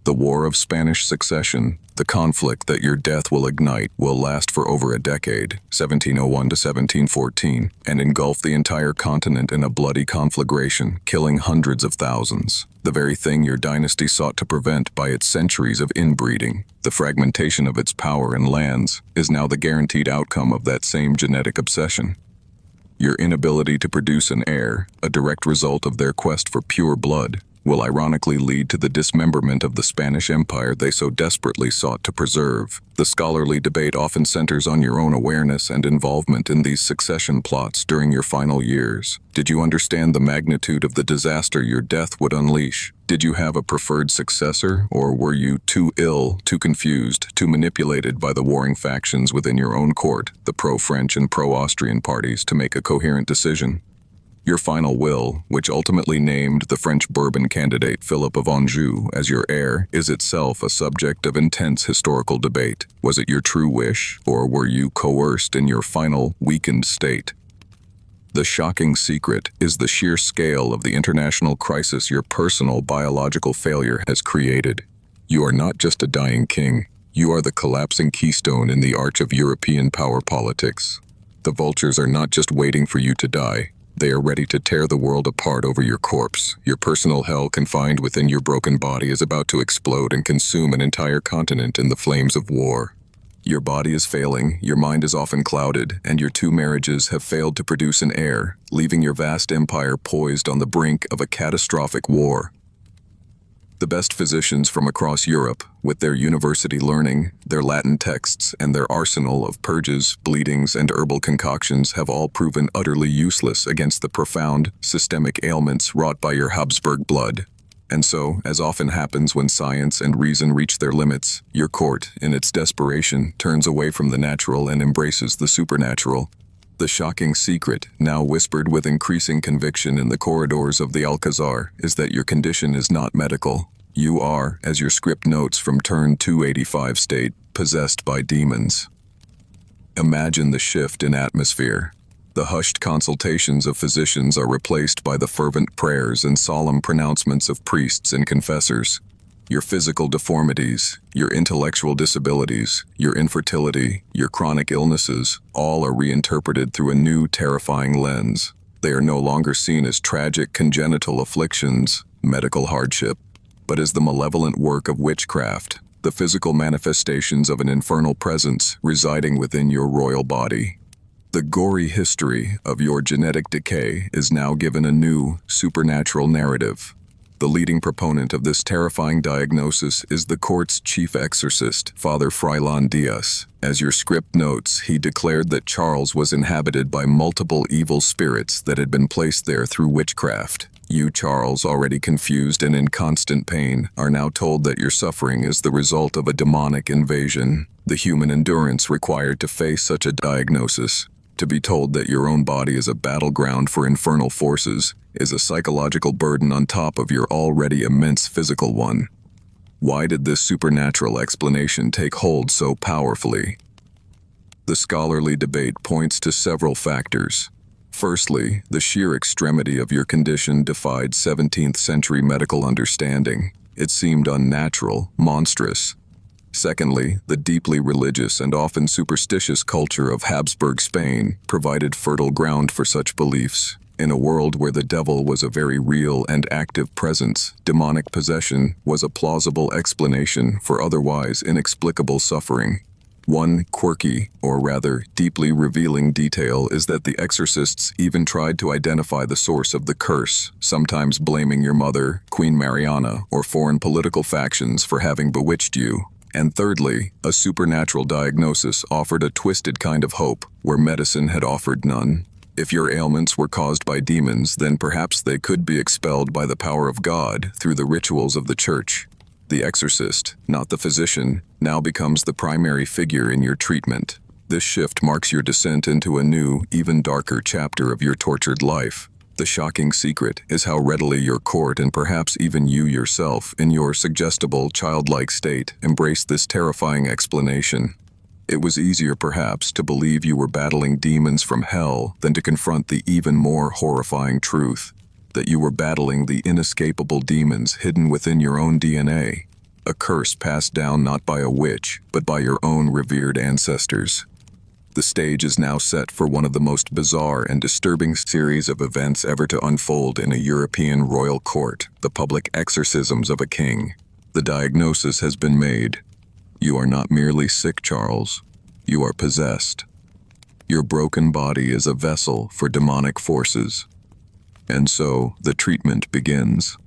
The War of Spanish Succession, the conflict that your death will ignite, will last for over a decade, 1701 to 1714, and engulf the entire continent in a bloody conflagration, killing hundreds of thousands. The very thing your dynasty sought to prevent by its centuries of inbreeding, the fragmentation of its power and lands, is now the guaranteed outcome of that same genetic obsession. Your inability to produce an heir, a direct result of their quest for pure blood, will ironically lead to the dismemberment of the Spanish Empire they so desperately sought to preserve. The scholarly debate often centers on your own awareness and involvement in these succession plots during your final years. Did you understand the magnitude of the disaster your death would unleash? Did you have a preferred successor, or were you too ill, too confused, too manipulated by the warring factions within your own court, the pro-French and pro-Austrian parties, to make a coherent decision? Your final will, which ultimately named the French Bourbon candidate Philip of Anjou as your heir, is itself a subject of intense historical debate. Was it your true wish, or were you coerced in your final, weakened state? The shocking secret is the sheer scale of the international crisis your personal biological failure has created. You are not just a dying king. You are the collapsing keystone in the arch of European power politics. The vultures are not just waiting for you to die. They are ready to tear the world apart over your corpse. Your personal hell confined within your broken body is about to explode and consume an entire continent in the flames of war. Your body is failing, your mind is often clouded, and your 2 marriages have failed to produce an heir, leaving your vast empire poised on the brink of a catastrophic war. The best physicians from across Europe, with their university learning, their Latin texts, and their arsenal of purges, bleedings, and herbal concoctions, have all proven utterly useless against the profound, systemic ailments wrought by your Habsburg blood. And so, as often happens when science and reason reach their limits, your court, in its desperation, turns away from the natural and embraces the supernatural. The shocking secret, now whispered with increasing conviction in the corridors of the Alcazar, is that your condition is not medical. You are, as your script notes from turn 285 state, possessed by demons. Imagine the shift in atmosphere. The hushed consultations of physicians are replaced by the fervent prayers and solemn pronouncements of priests and confessors. Your physical deformities, your intellectual disabilities, your infertility, your chronic illnesses, all are reinterpreted through a new, terrifying lens. They are no longer seen as tragic congenital afflictions, medical hardship, but as the malevolent work of witchcraft, the physical manifestations of an infernal presence residing within your royal body. The gory history of your genetic decay is now given a new, supernatural narrative. The leading proponent of this terrifying diagnosis is the court's chief exorcist, Father Frylan Diaz. As your script notes, he declared that Charles was inhabited by multiple evil spirits that had been placed there through witchcraft. You, Charles, already confused and in constant pain, are now told that your suffering is the result of a demonic invasion. The human endurance required to face such a diagnosis, to be told that your own body is a battleground for infernal forces, is a psychological burden on top of your already immense physical one. Why did this supernatural explanation take hold so powerfully? The scholarly debate points to several factors. Firstly, the sheer extremity of your condition defied 17th century medical understanding. It seemed unnatural, monstrous. Secondly, the deeply religious and often superstitious culture of Habsburg Spain provided fertile ground for such beliefs. In a world where the devil was a very real and active presence, demonic possession was a plausible explanation for otherwise inexplicable suffering. One quirky, or rather deeply revealing detail is that the exorcists even tried to identify the source of the curse, sometimes blaming your mother, Queen Mariana, or foreign political factions for having bewitched you. And thirdly, a supernatural diagnosis offered a twisted kind of hope where medicine had offered none. If your ailments were caused by demons, then perhaps they could be expelled by the power of God through the rituals of the church. The exorcist, not the physician, now becomes the primary figure in your treatment. This shift marks your descent into a new, even darker chapter of your tortured life. The shocking secret is how readily your court and perhaps even you yourself, in your suggestible, childlike state, embraced this terrifying explanation. It was easier perhaps to believe you were battling demons from hell than to confront the even more horrifying truth that you were battling the inescapable demons hidden within your own DNA, a curse passed down not by a witch, but by your own revered ancestors. The stage is now set for one of the most bizarre and disturbing series of events ever to unfold in a European royal court, the public exorcisms of a king. The diagnosis has been made. You are not merely sick, Charles. You are possessed. Your broken body is a vessel for demonic forces. And so, the treatment begins.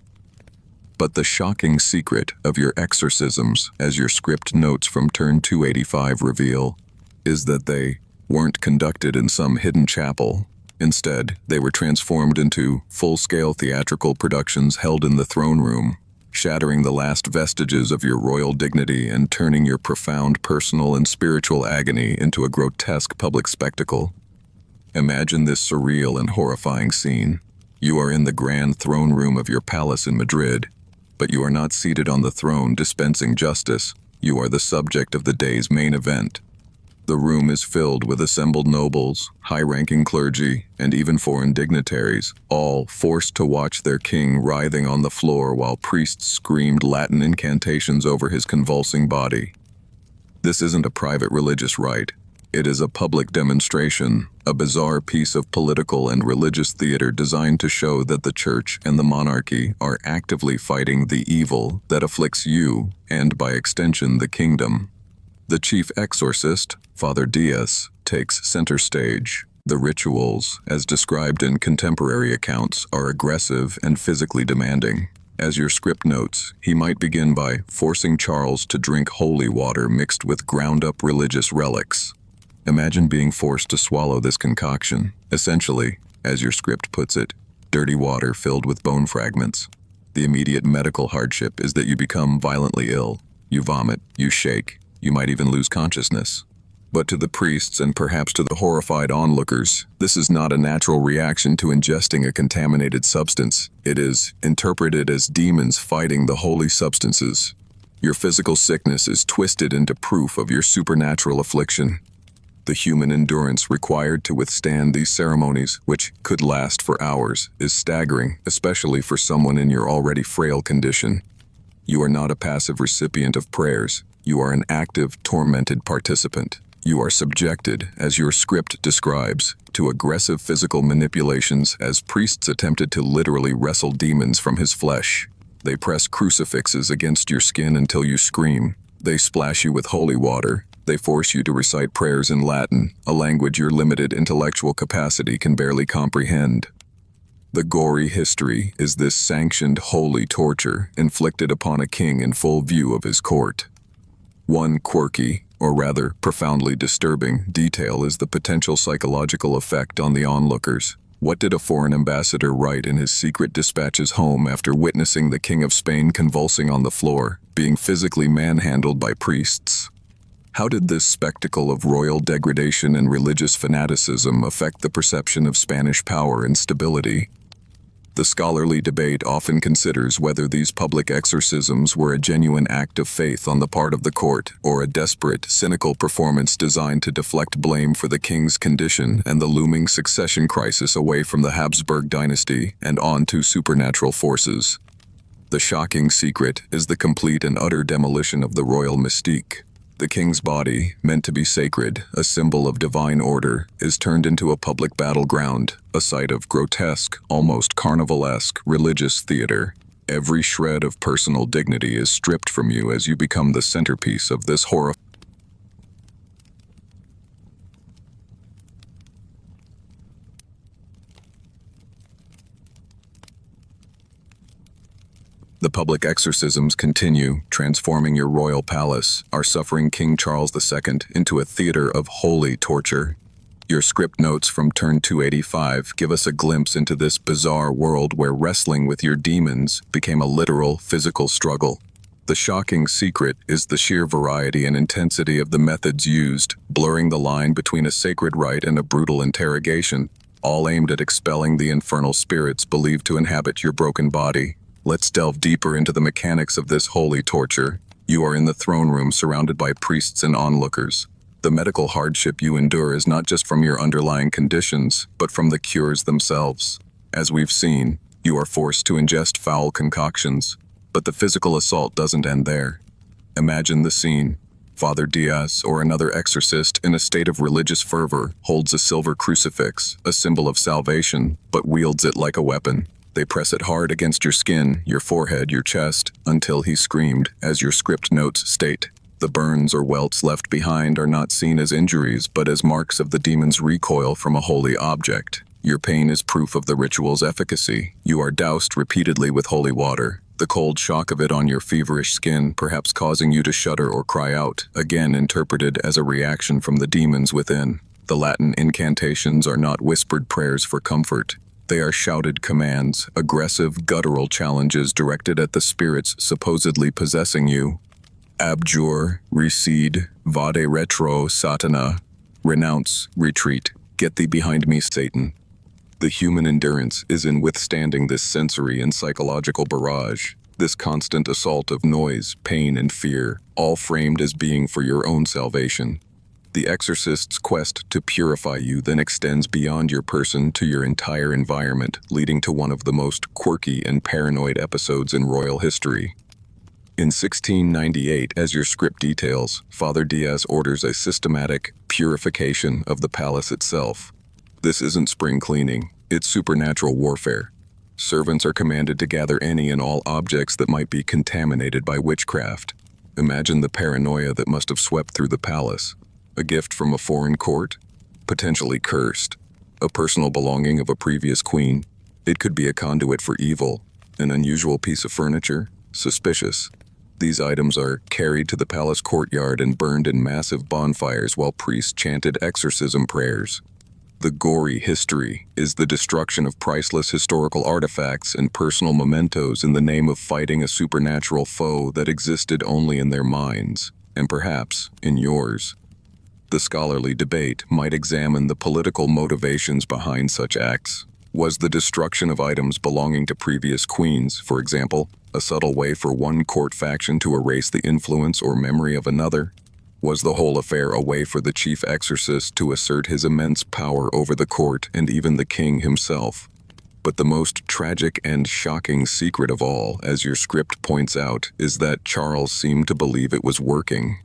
But the shocking secret of your exorcisms, as your script notes from turn 285 reveal, is that they weren't conducted in some hidden chapel. Instead, they were transformed into full-scale theatrical productions held in the throne room, shattering the last vestiges of your royal dignity and turning your profound personal and spiritual agony into a grotesque public spectacle. Imagine this surreal and horrifying scene. You are in the grand throne room of your palace in Madrid, but you are not seated on the throne dispensing justice. You are the subject of the day's main event. The room is filled with assembled nobles, high-ranking clergy, and even foreign dignitaries, all forced to watch their king writhing on the floor while priests screamed Latin incantations over his convulsing body. This isn't a private religious rite. It is a public demonstration, a bizarre piece of political and religious theater designed to show that the church and the monarchy are actively fighting the evil that afflicts you, and by extension the kingdom. The chief exorcist, Father Diaz, takes center stage. The rituals, as described in contemporary accounts, are aggressive and physically demanding. As your script notes, he might begin by forcing Charles to drink holy water mixed with ground-up religious relics. Imagine being forced to swallow this concoction, essentially, as your script puts it, dirty water filled with bone fragments. The immediate medical hardship is that you become violently ill. You vomit, you shake, you might even lose consciousness. But to the priests and perhaps to the horrified onlookers, this is not a natural reaction to ingesting a contaminated substance. It is interpreted as demons fighting the holy substances. Your physical sickness is twisted into proof of your supernatural affliction. The human endurance required to withstand these ceremonies, which could last for hours, is staggering, especially for someone in your already frail condition. You are not a passive recipient of prayers. You are an active, tormented participant. You are subjected, as your script describes, to aggressive physical manipulations as priests attempted to literally wrestle demons from his flesh. They press crucifixes against your skin until you scream. They splash you with holy water. They force you to recite prayers in Latin, a language your limited intellectual capacity can barely comprehend. The gory history is this sanctioned holy torture inflicted upon a king in full view of his court. One quirky, or rather profoundly disturbing, detail is the potential psychological effect on the onlookers. What did a foreign ambassador write in his secret dispatches home after witnessing the King of Spain convulsing on the floor, being physically manhandled by priests? How did this spectacle of royal degradation and religious fanaticism affect the perception of Spanish power and stability? The scholarly debate often considers whether these public exorcisms were a genuine act of faith on the part of the court, or a desperate, cynical performance designed to deflect blame for the king's condition and the looming succession crisis away from the Habsburg dynasty and onto supernatural forces. The shocking secret is the complete and utter demolition of the royal mystique. The king's body, meant to be sacred, a symbol of divine order, is turned into a public battleground, a site of grotesque, almost carnivalesque, religious theater. Every shred of personal dignity is stripped from you as you become the centerpiece of this horror. The public exorcisms continue, transforming your royal palace, our suffering King Charles II, into a theater of holy torture. Your script notes from turn 285 give us a glimpse into this bizarre world where wrestling with your demons became a literal, physical struggle. The shocking secret is the sheer variety and intensity of the methods used, blurring the line between a sacred rite and a brutal interrogation, all aimed at expelling the infernal spirits believed to inhabit your broken body. Let's delve deeper into the mechanics of this holy torture. You are in the throne room surrounded by priests and onlookers. The medical hardship you endure is not just from your underlying conditions, but from the cures themselves. As we've seen, you are forced to ingest foul concoctions, but the physical assault doesn't end there. Imagine the scene. Father Diaz, or another exorcist in a state of religious fervor, holds a silver crucifix, a symbol of salvation, but wields it like a weapon. They press it hard against your skin, your forehead, your chest, until he screamed, as your script notes state. The burns or welts left behind are not seen as injuries, but as marks of the demon's recoil from a holy object. Your pain is proof of the ritual's efficacy. You are doused repeatedly with holy water, the cold shock of it on your feverish skin perhaps causing you to shudder or cry out, again interpreted as a reaction from the demons within. The Latin incantations are not whispered prayers for comfort. They are shouted commands, aggressive, guttural challenges directed at the spirits supposedly possessing you. Abjure, recede, vade retro, Satana. Renounce, retreat. Get thee behind me, Satan. The human endurance is in withstanding this sensory and psychological barrage, this constant assault of noise, pain, and fear, all framed as being for your own salvation. The exorcist's quest to purify you then extends beyond your person to your entire environment, leading to one of the most quirky and paranoid episodes in royal history. In 1698, as your script details, Father Diaz orders a systematic purification of the palace itself. This isn't spring cleaning, it's supernatural warfare. Servants are commanded to gather any and all objects that might be contaminated by witchcraft. Imagine the paranoia that must have swept through the palace. A gift from a foreign court? Potentially cursed. A personal belonging of a previous queen? It could be a conduit for evil. An unusual piece of furniture? Suspicious. These items are carried to the palace courtyard and burned in massive bonfires while priests chanted exorcism prayers. The gory history is the destruction of priceless historical artifacts and personal mementos in the name of fighting a supernatural foe that existed only in their minds, and perhaps in yours. The scholarly debate might examine the political motivations behind such acts. Was the destruction of items belonging to previous queens, for example, a subtle way for one court faction to erase the influence or memory of another? Was the whole affair a way for the chief exorcist to assert his immense power over the court and even the king himself? But the most tragic and shocking secret of all, as your script points out, is that Charles seemed to believe it was working.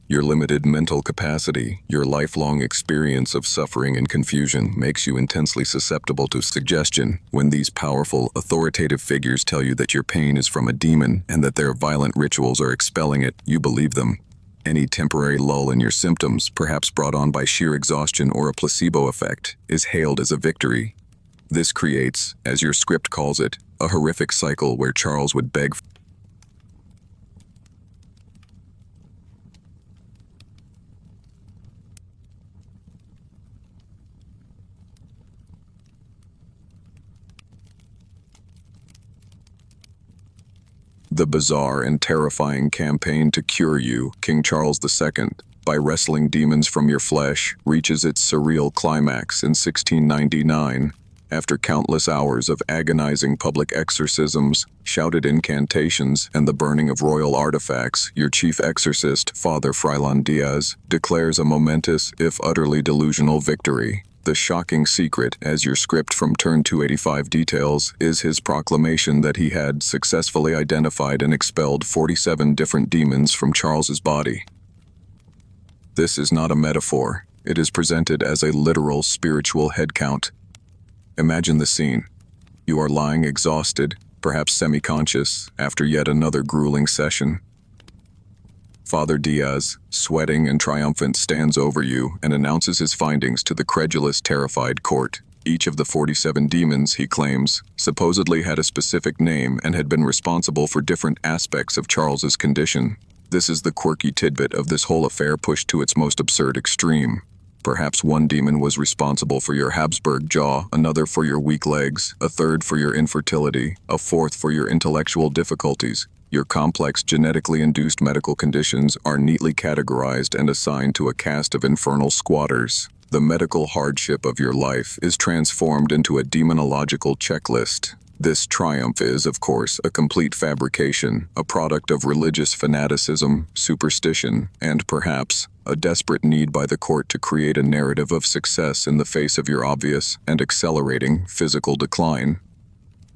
Your limited mental capacity, your lifelong experience of suffering and confusion makes you intensely susceptible to suggestion. When these powerful, authoritative figures tell you that your pain is from a demon and that their violent rituals are expelling it, you believe them. Any temporary lull in your symptoms, perhaps brought on by sheer exhaustion or a placebo effect, is hailed as a victory. This creates, as your script calls it, a horrific cycle where Charles would beg the bizarre and terrifying campaign to cure you, King Charles II, by wrestling demons from your flesh, reaches its surreal climax in 1699. After countless hours of agonizing public exorcisms, shouted incantations, and the burning of royal artifacts, your chief exorcist, Father Frylan Diaz, declares a momentous, if utterly delusional, victory. The shocking secret, as your script from Turn 285 details, is his proclamation that he had successfully identified and expelled 47 different demons from Charles's body. This is not a metaphor. It is presented as a literal spiritual head count. Imagine the scene. You are lying exhausted, perhaps semi-conscious, after yet another grueling session. Father Diaz, sweating and triumphant, stands over you and announces his findings to the credulous, terrified court. Each of the 47 demons, he claims, supposedly had a specific name and had been responsible for different aspects of Charles's condition. This is the quirky tidbit of this whole affair pushed to its most absurd extreme. Perhaps one demon was responsible for your Habsburg Jaw, another for your weak legs, a third for your infertility, a fourth for your intellectual difficulties. Your complex genetically induced medical conditions are neatly categorized and assigned to a caste of infernal squatters. The medical hardship of your life is transformed into a demonological checklist. This triumph is, of course, a complete fabrication, a product of religious fanaticism, superstition, and perhaps a desperate need by the court to create a narrative of success in the face of your obvious and accelerating physical decline.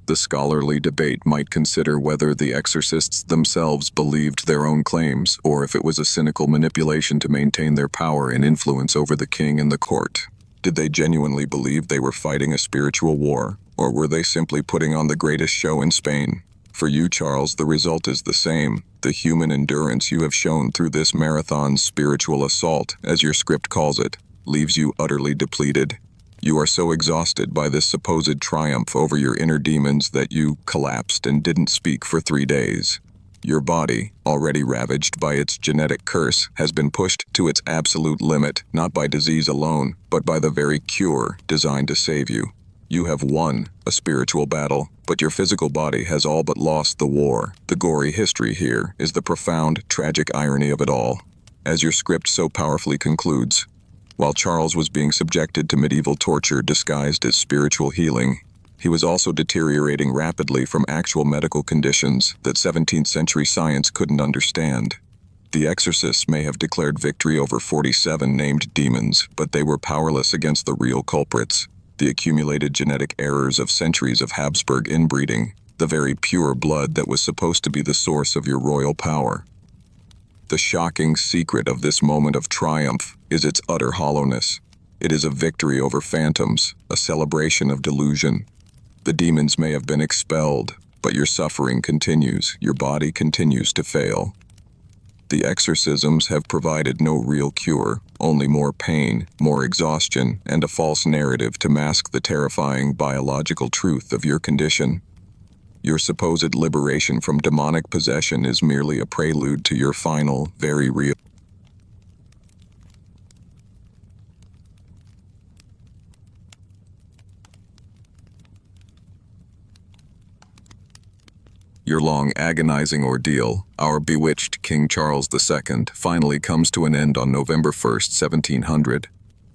The scholarly debate might consider whether the exorcists themselves believed their own claims, or if it was a cynical manipulation to maintain their power and influence over the king and the court. Did they genuinely believe they were fighting a spiritual war, or were they simply putting on the greatest show in Spain? For you, Charles, the result is the same. The human endurance you have shown through this marathon spiritual assault, as your script calls it, leaves you utterly depleted. You are so exhausted by this supposed triumph over your inner demons that you collapsed and didn't speak for 3 days. Your body, already ravaged by its genetic curse, has been pushed to its absolute limit, not by disease alone, but by the very cure designed to save you. You have won a spiritual battle, but your physical body has all but lost the war. The gory history here is the profound, tragic irony of it all. As your script so powerfully concludes, while Charles was being subjected to medieval torture disguised as spiritual healing, he was also deteriorating rapidly from actual medical conditions that 17th century science couldn't understand. The exorcists may have declared victory over 47 named demons, but they were powerless against the real culprits, the accumulated genetic errors of centuries of Habsburg inbreeding, the very pure blood that was supposed to be the source of your royal power. The shocking secret of this moment of triumph is its utter hollowness. It is a victory over phantoms, a celebration of delusion. The demons may have been expelled, but your suffering continues, your body continues to fail. The exorcisms have provided no real cure, only more pain, more exhaustion, and a false narrative to mask the terrifying biological truth of your condition. Your supposed liberation from demonic possession is merely a prelude to your final, very real. Your long, agonizing ordeal, our bewitched King Charles II, finally comes to an end on November 1st, 1700.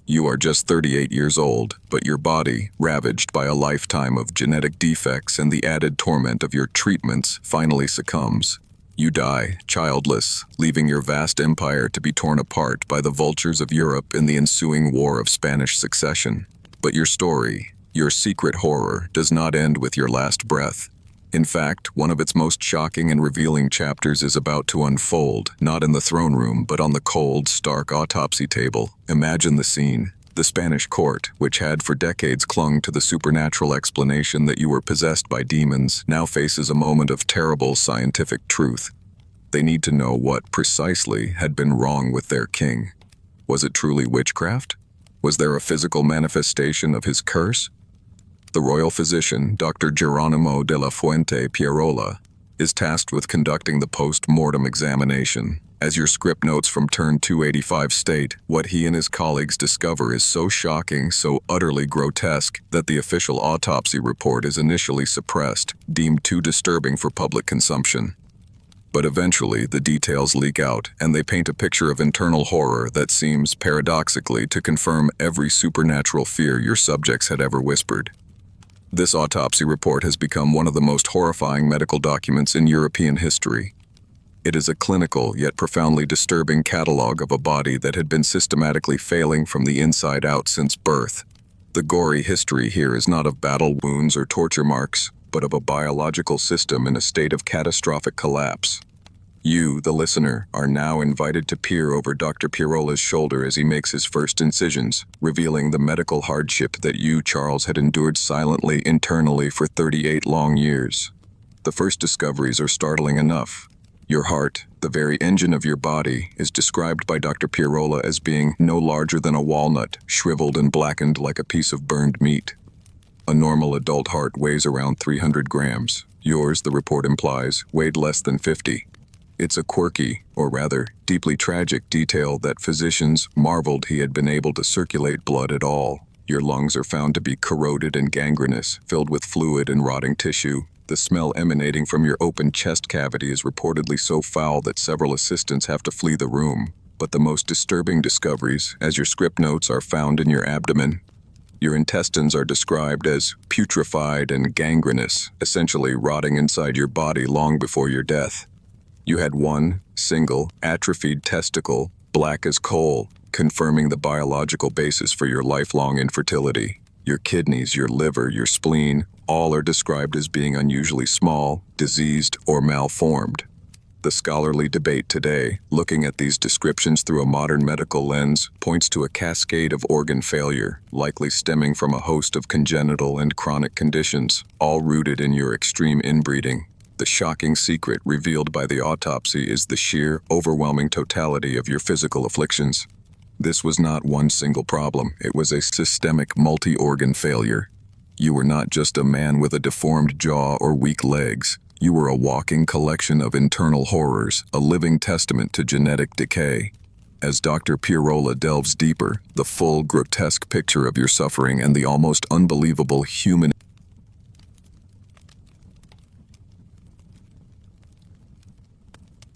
You are just 38 years old, but your body, ravaged by a lifetime of genetic defects and the added torment of your treatments, finally succumbs. You die, childless, leaving your vast empire to be torn apart by the vultures of Europe in the ensuing War of Spanish Succession. But your story, your secret horror, does not end with your last breath. In fact, one of its most shocking and revealing chapters is about to unfold, not in the throne room, but on the cold, stark autopsy table. Imagine the scene. The Spanish court, which had for decades clung to the supernatural explanation that you were possessed by demons, now faces a moment of terrible scientific truth. They need to know what, precisely, had been wrong with their king. Was it truly witchcraft? Was there a physical manifestation of his curse? The royal physician, Dr. Geronimo de la Fuente Pierola, is tasked with conducting the post-mortem examination. As your script notes from turn 285 state, what he and his colleagues discover is so shocking, so utterly grotesque, that the official autopsy report is initially suppressed, deemed too disturbing for public consumption. But eventually, the details leak out, and they paint a picture of internal horror that seems, paradoxically, to confirm every supernatural fear your subjects had ever whispered. This autopsy report has become one of the most horrifying medical documents in European history. It is a clinical, yet profoundly disturbing catalog of a body that had been systematically failing from the inside out since birth. The gory history here is not of battle wounds or torture marks, but of a biological system in a state of catastrophic collapse. You, the listener, are now invited to peer over Dr. Pierola's shoulder as he makes his first incisions, revealing the medical hardship that you, Charles, had endured silently internally for 38 long years. The first discoveries are startling enough. Your heart, the very engine of your body, is described by Dr. Pierola as being no larger than a walnut, shriveled and blackened like a piece of burned meat. A normal adult heart weighs around 300 grams. Yours, the report implies, weighed less than 50. It's a quirky, or rather, deeply tragic detail that physicians marveled he had been able to circulate blood at all. Your lungs are found to be corroded and gangrenous, filled with fluid and rotting tissue. The smell emanating from your open chest cavity is reportedly so foul that several assistants have to flee the room. But the most disturbing discoveries, as your script notes, are found in your abdomen. Your intestines are described as putrefied and gangrenous, essentially rotting inside your body long before your death. You had one single, atrophied testicle, black as coal, confirming the biological basis for your lifelong infertility. Your kidneys, your liver, your spleen, all are described as being unusually small, diseased, or malformed. The scholarly debate today, looking at these descriptions through a modern medical lens, points to a cascade of organ failure, likely stemming from a host of congenital and chronic conditions, all rooted in your extreme inbreeding. The shocking secret revealed by the autopsy is the sheer, overwhelming totality of your physical afflictions. This was not one single problem, it was a systemic multi-organ failure. You were not just a man with a deformed jaw or weak legs. You were a walking collection of internal horrors, a living testament to genetic decay. As Dr. Pierola delves deeper, the full, grotesque picture of your suffering and the almost unbelievable human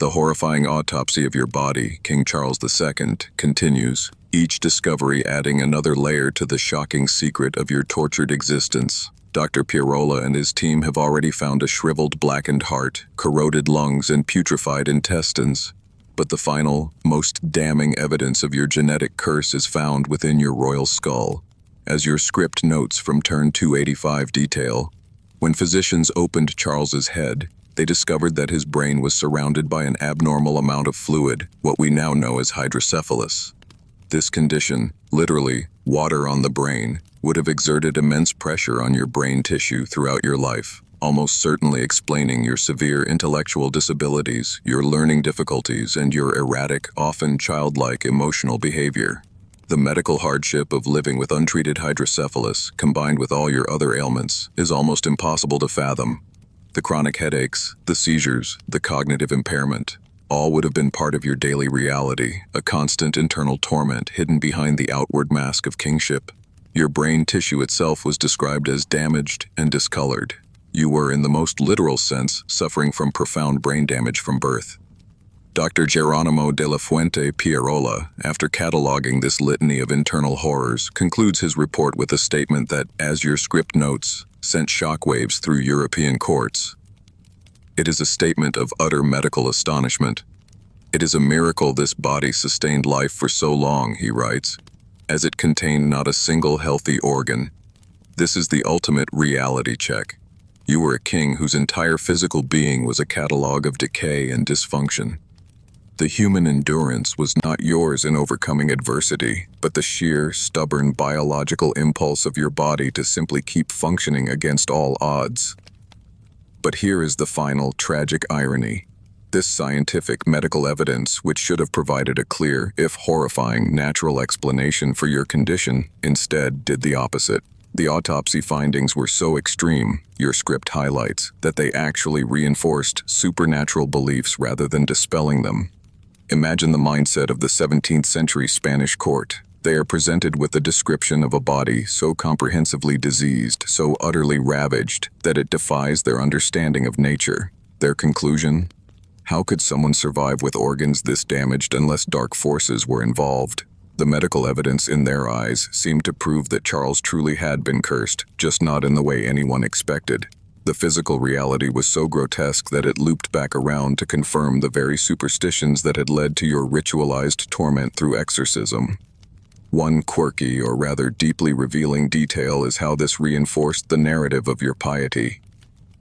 The horrifying autopsy of your body, King Charles II, continues, each discovery adding another layer to the shocking secret of your tortured existence. Dr. Pierola and his team have already found a shriveled, blackened heart, corroded lungs, and putrefied intestines. But the final, most damning evidence of your genetic curse is found within your royal skull. As your script notes from turn 285 detail, when physicians opened Charles's head, they discovered that his brain was surrounded by an abnormal amount of fluid, what we now know as hydrocephalus. This condition, literally water on the brain, would have exerted immense pressure on your brain tissue throughout your life, almost certainly explaining your severe intellectual disabilities, your learning difficulties, and your erratic, often childlike emotional behavior. The medical hardship of living with untreated hydrocephalus, combined with all your other ailments, is almost impossible to fathom. The chronic headaches, the seizures, the cognitive impairment, all would have been part of your daily reality, a constant internal torment hidden behind the outward mask of kingship. Your brain tissue itself was described as damaged and discolored. You were, in the most literal sense, suffering from profound brain damage from birth. Dr. Geronimo de la Fuente Pierola, after cataloging this litany of internal horrors, concludes his report with a statement that, as your script notes, sent shockwaves through European courts. It is a statement of utter medical astonishment. "It is a miracle this body sustained life for so long," he writes, "as it contained not a single healthy organ. This is the ultimate reality check. You were a king whose entire physical being was a catalogue of decay and dysfunction. The human endurance was not yours in overcoming adversity, but the sheer, stubborn biological impulse of your body to simply keep functioning against all odds." But here is the final, tragic irony. This scientific medical evidence, which should have provided a clear, if horrifying, natural explanation for your condition, instead did the opposite. The autopsy findings were so extreme, your script highlights, that they actually reinforced supernatural beliefs rather than dispelling them. Imagine the mindset of the 17th century Spanish court. They are presented with the description of a body so comprehensively diseased, so utterly ravaged, that it defies their understanding of nature. Their conclusion? How could someone survive with organs this damaged unless dark forces were involved? The medical evidence in their eyes seemed to prove that Charles truly had been cursed, just not in the way anyone expected. The physical reality was so grotesque that it looped back around to confirm the very superstitions that had led to your ritualized torment through exorcism. One quirky, or rather deeply revealing detail is how this reinforced the narrative of your piety.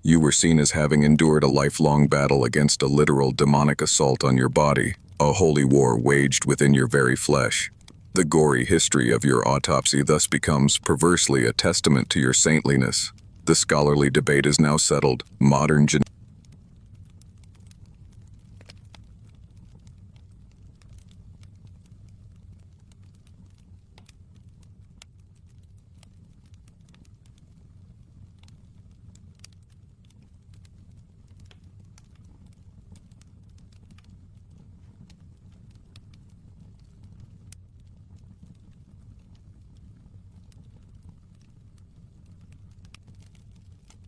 You were seen as having endured a lifelong battle against a literal demonic assault on your body, a holy war waged within your very flesh. The gory history of your autopsy thus becomes, perversely, a testament to your saintliness. The scholarly debate is now settled. Modern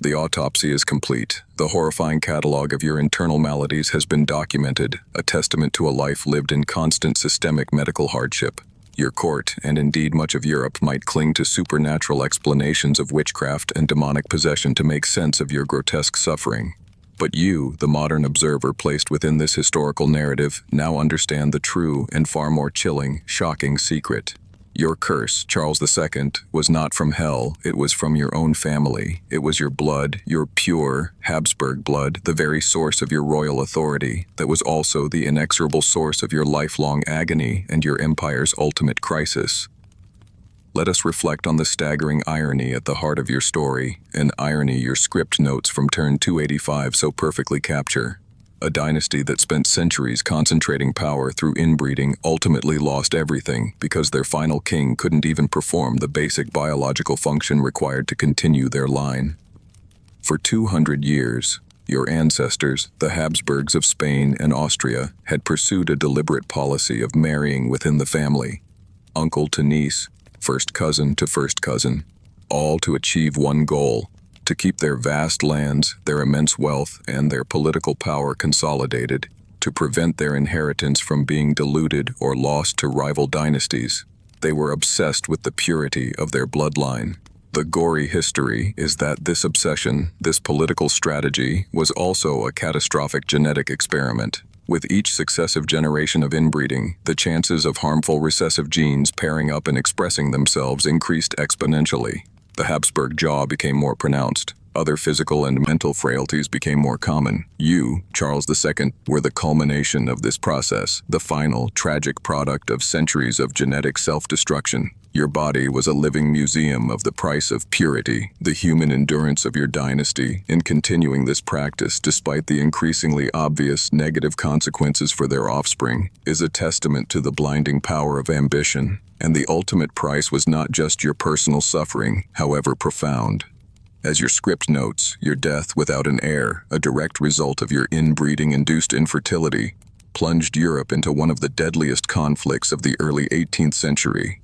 The autopsy is complete. The horrifying catalog of your internal maladies has been documented, a testament to a life lived in constant systemic medical hardship. Your court, and indeed much of Europe, might cling to supernatural explanations of witchcraft and demonic possession to make sense of your grotesque suffering. But you, the modern observer placed within this historical narrative, now understand the true and far more chilling, shocking secret. Your curse, Charles II, was not from hell, it was from your own family. It was your blood, your pure Habsburg blood, the very source of your royal authority, that was also the inexorable source of your lifelong agony and your empire's ultimate crisis. Let us reflect on the staggering irony at the heart of your story, an irony your script notes from turn 285 so perfectly capture. A dynasty that spent centuries concentrating power through inbreeding ultimately lost everything because their final king couldn't even perform the basic biological function required to continue their line. For 200 years, your ancestors, the Habsburgs of Spain and Austria, had pursued a deliberate policy of marrying within the family, uncle to niece, first cousin to first cousin, all to achieve one goal: to keep their vast lands, their immense wealth, and their political power consolidated, to prevent their inheritance from being diluted or lost to rival dynasties. They were obsessed with the purity of their bloodline. The gory history is that this obsession, this political strategy, was also a catastrophic genetic experiment. With each successive generation of inbreeding, the chances of harmful recessive genes pairing up and expressing themselves increased exponentially. The Habsburg Jaw became more pronounced. Other physical and mental frailties became more common. You, Charles II, were the culmination of this process, the final, tragic product of centuries of genetic self-destruction. Your body was a living museum of the price of purity, the human endurance of your dynasty in continuing this practice despite the increasingly obvious negative consequences for their offspring, is a testament to the blinding power of ambition. And the ultimate price was not just your personal suffering, however profound. As your script notes, your death without an heir, a direct result of your inbreeding-induced infertility, plunged Europe into one of the deadliest conflicts of the early 18th century.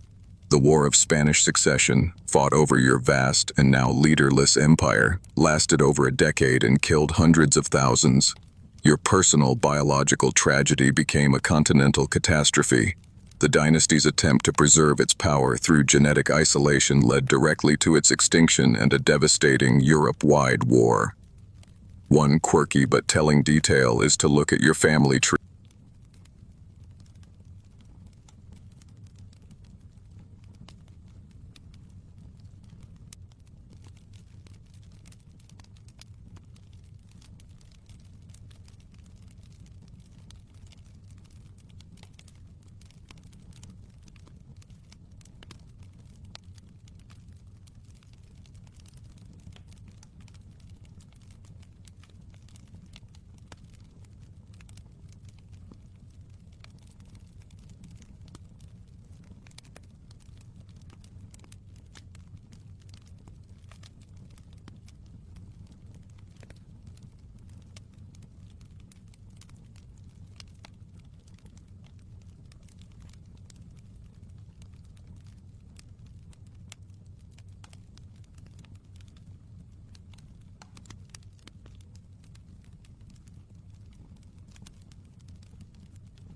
The War of Spanish Succession, fought over your vast and now leaderless empire, lasted over a decade and killed hundreds of thousands. Your personal biological tragedy became a continental catastrophe. The dynasty's attempt to preserve its power through genetic isolation led directly to its extinction and a devastating Europe-wide war. One quirky but telling detail is to look at your family tree.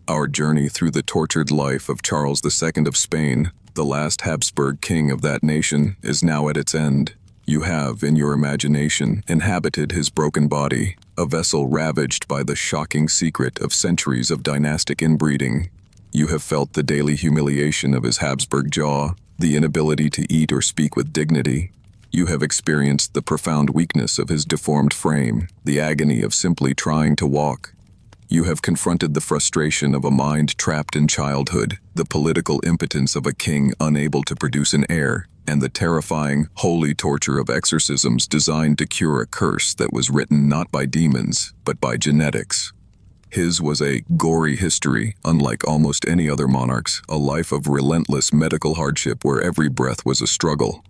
Our journey through the tortured life of Charles II of Spain, the last Habsburg king of that nation, is now at its end. You have, in your imagination, inhabited his broken body, a vessel ravaged by the shocking secret of centuries of dynastic inbreeding. You have felt the daily humiliation of his Habsburg jaw, the inability to eat or speak with dignity. You have experienced the profound weakness of his deformed frame, the agony of simply trying to walk. You have confronted the frustration of a mind trapped in childhood, the political impotence of a king unable to produce an heir, and the terrifying, holy torture of exorcisms designed to cure a curse that was written not by demons, but by genetics. His was a gory history, unlike almost any other monarch's, a life of relentless medical hardship where every breath was a struggle.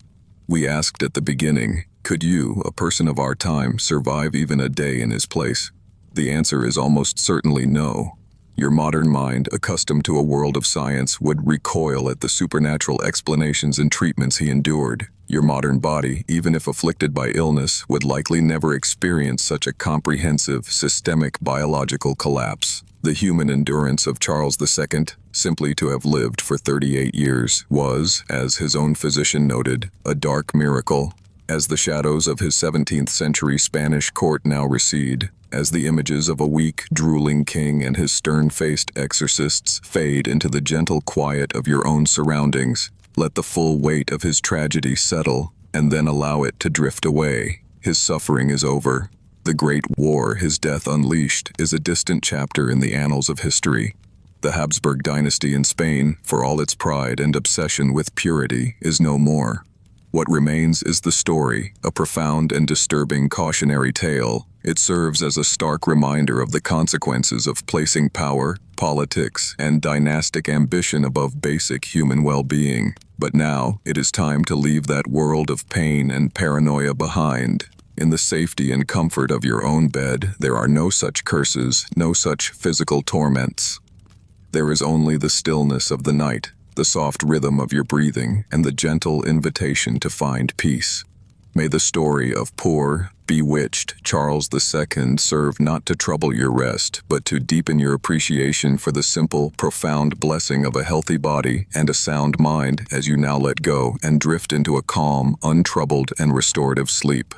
We asked at the beginning, could you, a person of our time, survive even a day in his place? The answer is almost certainly no. Your modern mind, accustomed to a world of science, would recoil at the supernatural explanations and treatments he endured. Your modern body, even if afflicted by illness, would likely never experience such a comprehensive, systemic biological collapse. The human endurance of Charles II, simply to have lived for 38 years, was, as his own physician noted, a dark miracle. As the shadows of his 17th century Spanish court now recede, as the images of a weak, drooling king and his stern-faced exorcists fade into the gentle quiet of your own surroundings, let the full weight of his tragedy settle, and then allow it to drift away. His suffering is over. The great war his death unleashed is a distant chapter in the annals of history. The Habsburg dynasty in Spain, for all its pride and obsession with purity, is no more. What remains is the story, a profound and disturbing cautionary tale. It serves as a stark reminder of the consequences of placing power, politics, and dynastic ambition above basic human well-being. But now, it is time to leave that world of pain and paranoia behind. In the safety and comfort of your own bed, there are no such curses, no such physical torments. There is only the stillness of the night, the soft rhythm of your breathing, and the gentle invitation to find peace. May the story of poor, bewitched Charles II serve not to trouble your rest, but to deepen your appreciation for the simple, profound blessing of a healthy body and a sound mind as you now let go and drift into a calm, untroubled, and restorative sleep.